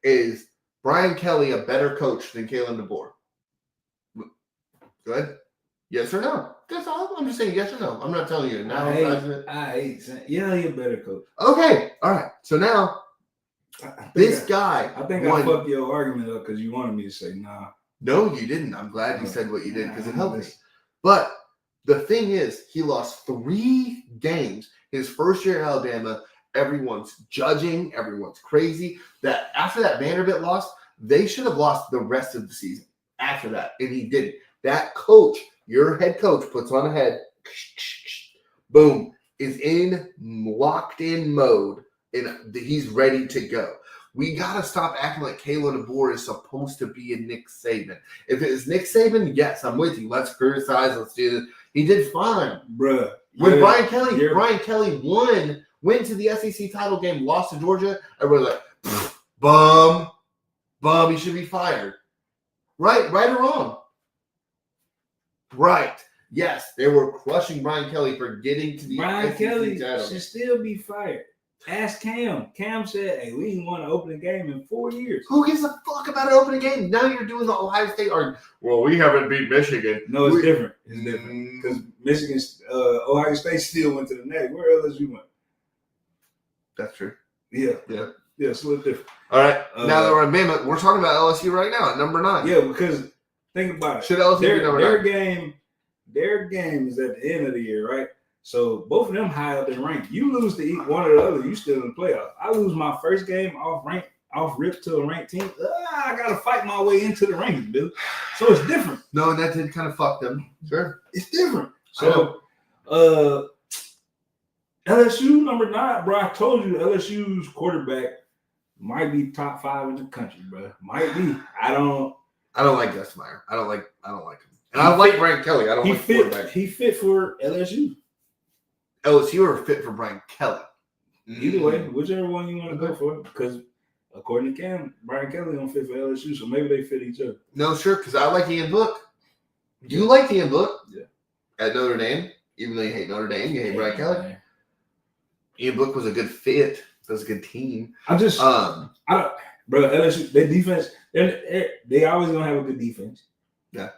Is Brian Kelly a better coach than Kalen DeBoer? Good. Yes or no? That's all. I'm just saying yes or no. I'm not telling you now. I hate saying, yeah, you're a better coach. Okay. All right. So now. I think I fucked your argument up because you wanted me to say nah. No, you didn't. I'm glad you said what you did because it helped me. But the thing is, he lost 3 games his first year at Alabama. Everyone's judging. Everyone's crazy. That after that Vanderbilt loss, they should have lost the rest of the season after that, and he didn't. That coach, your head coach, puts on a head, boom, is in locked in mode. And he's ready to go. We got to stop acting like Kalen DeBoer is supposed to be a Nick Saban. If it is Nick Saban, yes, I'm with you. Let's criticize. Let's do this. He did fine. Bruh. When Brian Kelly went to the SEC title game, lost to Georgia, everybody's like, bum, he should be fired. Right or wrong? Right. Yes, they were crushing Brian Kelly for getting to the Brian SEC Kelly title. should still be fired. Ask Cam. Cam said, "Hey, we ain't won an opening game in 4 years." Who gives a fuck about an opening game? Now you're doing the Ohio State argument. Well, we haven't beat Michigan. No, it's different. It's different because Michigan, Ohio State still went to the next. Where LSU went? That's true. Yeah, Yeah. it's a little different. All right. Now that we're in Bama, we're talking about LSU right now at number 9. Yeah, because think about it. Should LSU be number 9? Their game is at the end of the year, right? So both of them high up in rank. You lose to each one or the other, you still in the playoff. I lose my first game off rip to a ranked team. I gotta fight my way into the rankings, Bill. So it's different. No, that did kind of fuck them. Sure. It's different. So LSU number 9, bro. I told you LSU's quarterback might be top 5 in the country, bro. Might be. I don't like Gus Meyer. I don't like him. And I like Brian Kelly. I don't like quarterback. He fit for LSU. LSU or fit for Brian Kelly? Either way, whichever one you want to go for. Because according to Cam, Brian Kelly don't fit for LSU, so maybe they fit each other. No, sure, because I like Ian Book. You like Ian Book? Yeah. At Notre Dame, even though you hate Notre Dame, you hate Brian Kelly. Man. Ian Book was a good fit. That was a good team. Bro, LSU, their defense, they always gonna have a good defense. Yeah.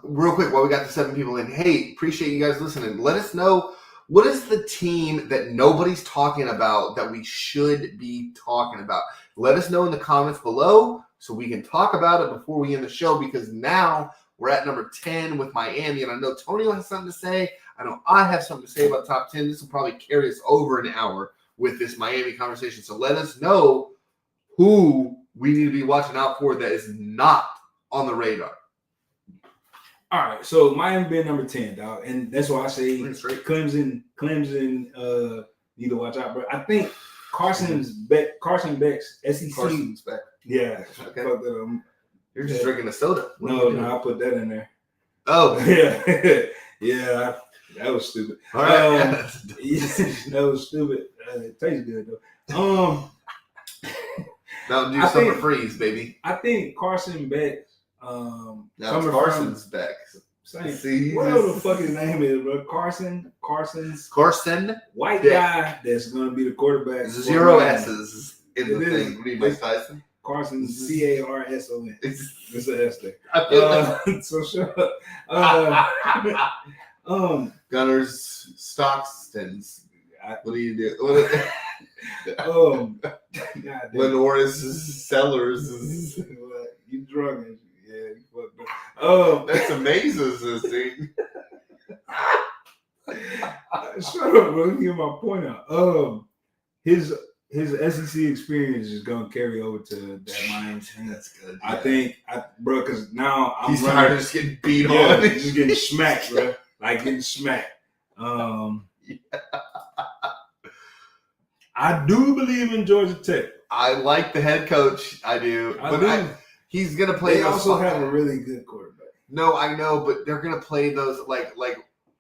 Real quick, while we got the 7 people in, hey, appreciate you guys listening. Let us know, what is the team that nobody's talking about that we should be talking about? Let us know in the comments below so we can talk about it before we end the show, because now we're at number 10 with Miami, and I know Tony has something to say. I know I have something to say about top 10. This will probably carry us over an hour with this Miami conversation. So let us know who we need to be watching out for that is not on the radar. All right, so Miami being number 10, dog, and that's why I say Clemson need to watch out, bro. I think Carson Beck's SEC. Carson's back. Yeah. Okay. You're just drinking a soda. No, I put that in there. Oh. Yeah. Yeah, that was stupid. All right. That was stupid. It tastes good, though. Mountain Dew Summer Freeze, baby. I think Carson Beck. Now it's Carson's back. Whatever the fuck his name is, bro. Carson white guy that's gonna be the quarterback. 0 S's in the thing. What do you Mike Tyson? Carson Carson. It's an S there. So shut up. Gunners Stockstons. What do you do? Lenoris Sellers. You drunk? Yeah, you fucked up. That's amazing, this thing. Shut up, bro. Let me get my point out. His SEC experience is gonna carry over to that Miami team. That's good. I think, bro, because now he's tired of just getting beat on. Just getting smacked, bro. Like getting smacked. I do believe in Georgia Tech. I like the head coach. I do. He's gonna play. They also have a really good quarterback. No, I know, but they're gonna play those like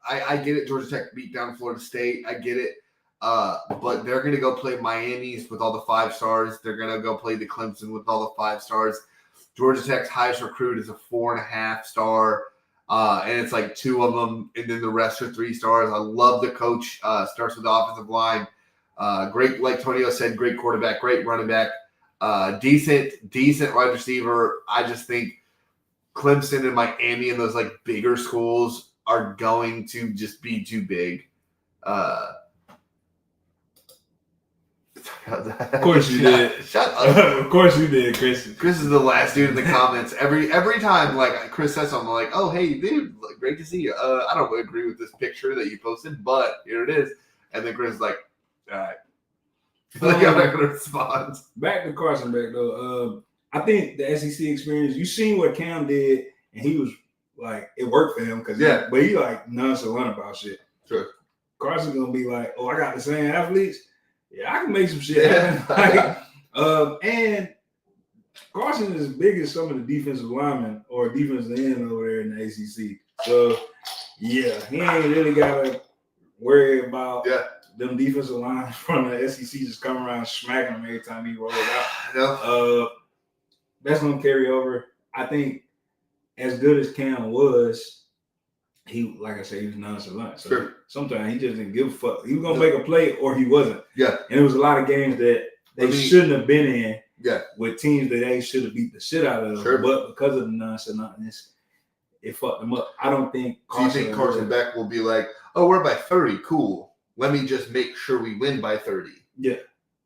I get it. Georgia Tech beat down Florida State. I get it. But they're gonna go play Miami's with all the 5 stars. They're gonna go play the Clemson with all the 5 stars. Georgia Tech's highest recruit is a 4.5 star, and it's like 2 of them, and then the rest are 3 stars. I love the coach. Starts with the offensive line. Great, like Tonio said, great quarterback, great running back. Decent wide receiver. I just think Clemson and Miami and those like bigger schools are going to just be too big. Of course you did. Shut up. Of course you did, Chris. Chris is the last dude in the comments. Every time like Chris says something, I'm like, oh hey dude, great to see you. I don't agree with this picture that you posted, but here it is. And then Chris is like, all right. Like I'm not gonna respond. Back to Carson Beck though. I think the SEC experience. You seen what Cam did, and he was like, it worked for him because but he like nonchalant about shit. Sure. Carson's gonna be like, oh, I got the same athletes. Yeah, I can make some shit happen. And Carson is as big as some of the defensive linemen or defensive end over there in the ACC. So yeah, he ain't really gotta worry about them defensive lines from the SEC just come around smacking him every time he rolls out. That's gonna carry over. I think as good as Cam was, he, like I said, he was nonchalant. So Sure. sometimes he just didn't give a fuck. He was gonna make a play or he wasn't. Yeah. And it was a lot of games that they shouldn't have been in. Yeah. With teams that they should have beat the shit out of. Sure. But because of the nonchalantness, it fucked them up. I don't think Carson Beck will be like, oh, we're by 30. Cool. Let me just make sure we win by 30. Yeah.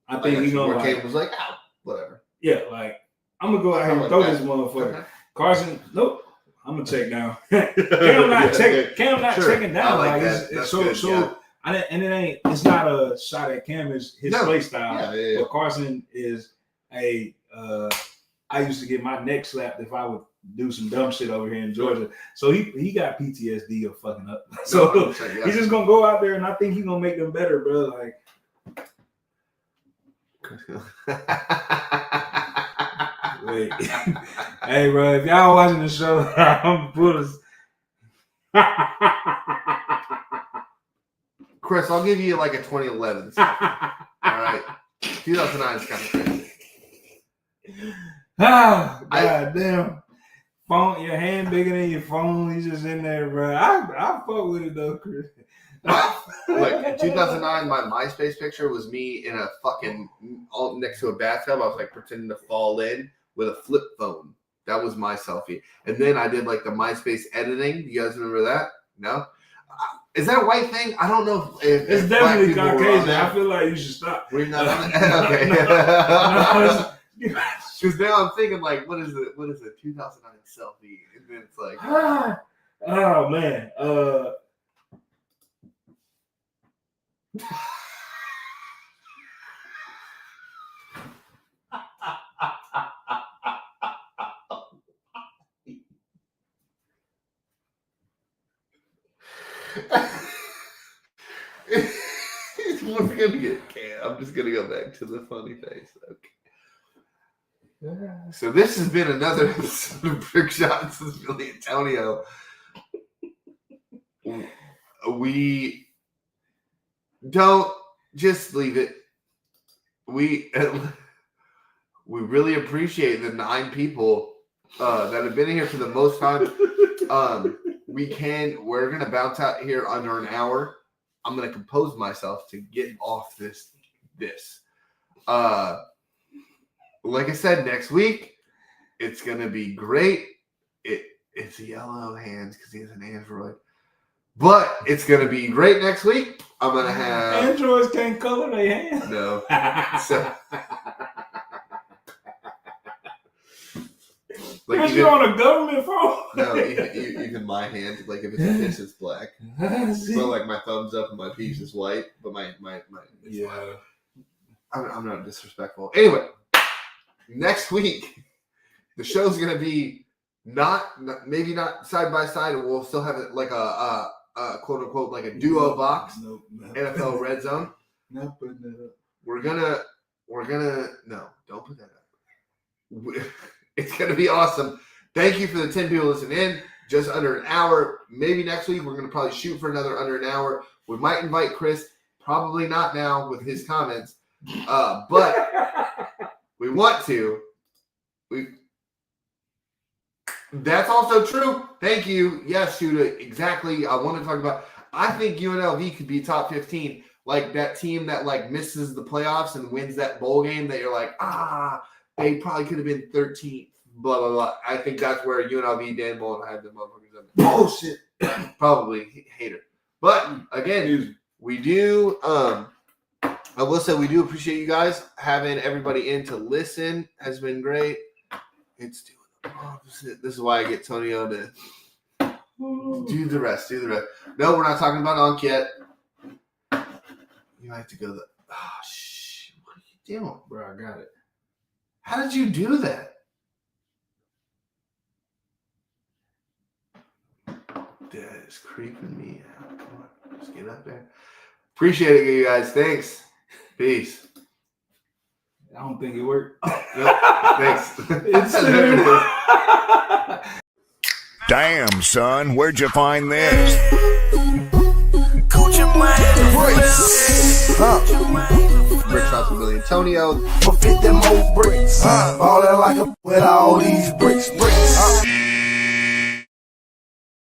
I think like, you know, like, Cam was like, oh, whatever. Yeah, like I'm gonna go out here and throw this motherfucker. Okay. Carson, nope. I'm gonna check down. Cam not checking down. I like that. That's so good, so it's not a shot at Cam, it's his play style. Yeah. But Carson is I used to get my neck slapped if I would do some dumb shit over here in Georgia. So he got PTSD of fucking up. So he's just gonna go out there and I think he's gonna make them better, bro. Like wait. Hey, bro, if y'all watching the show, I'm put Chris, I'll give you like a 2011. All right. 2009 is kind of crazy. God damn. Phone, your hand bigger than your phone. He's just in there, bro. I fuck with it though, Chris. Like in 2009, my MySpace picture was me in a fucking all next to a bathtub. I was like pretending to fall in with a flip phone. That was my selfie. And then I did like the MySpace editing. You guys remember that? No? Is that a white thing? I don't know if it's definitely Caucasian. I feel like you should stop. We're not on it? Okay. Because now I'm thinking like, what is it? What is it? 2009 selfie? And then it's like, oh man. We're gonna get canned. I'm just gonna go back to the funny face. Okay. So this has been another episode of BrickShots. This is Billy Antonio. We don't just leave it. We really appreciate the 9 people that have been here for the most time. We're gonna bounce out here under an hour. I'm gonna compose myself to get off this. Like I said, next week it's gonna be great. It's yellow hands because he has an Android, but it's gonna be great next week. I'm gonna have Androids can't color their hands. No, so like you're on a government phone. No, even my hand, like if it's a piece, it's black. So like my thumb's up and my piece is white, but my yeah. white. I'm not disrespectful. Anyway, next week the show's gonna be maybe not side by side, and we'll still have it like a quote unquote like a duo box. Nope. NFL Red Zone. Not putting that up. We're gonna no, don't put that up. It's going to be awesome. Thank you for the 10 people listening in. Just under an hour. Maybe next week we're going to probably shoot for another under an hour. We might invite Chris. Probably not now with his comments. But we want to. That's also true. Thank you. Yes, Shuda. Exactly. I want to talk about. I think UNLV could be top 15. Like that team that like misses the playoffs and wins that bowl game that you're like, they probably could have been 13th, blah, blah, blah. I think that's where UNLV, Dan Mullen had the motherfuckers in. Bullshit. Probably hater. But, again, we do, I will say we do appreciate you guys. Having everybody in to listen has been great. It's doing the opposite. This is why I get Tonio to do the rest. No, we're not talking about Ankh yet. You might have to go shit. What are you doing? Bro, I got it. How did you do that? That is creeping me out. Come on, just get up there. Appreciate it, you guys. Thanks. Peace. I don't think it worked. Nope. Thanks. There it is. Damn, son, where'd you find this? BrickShots with Billy Antonio. For 50 more bricks. Ballin' like a with all these bricks.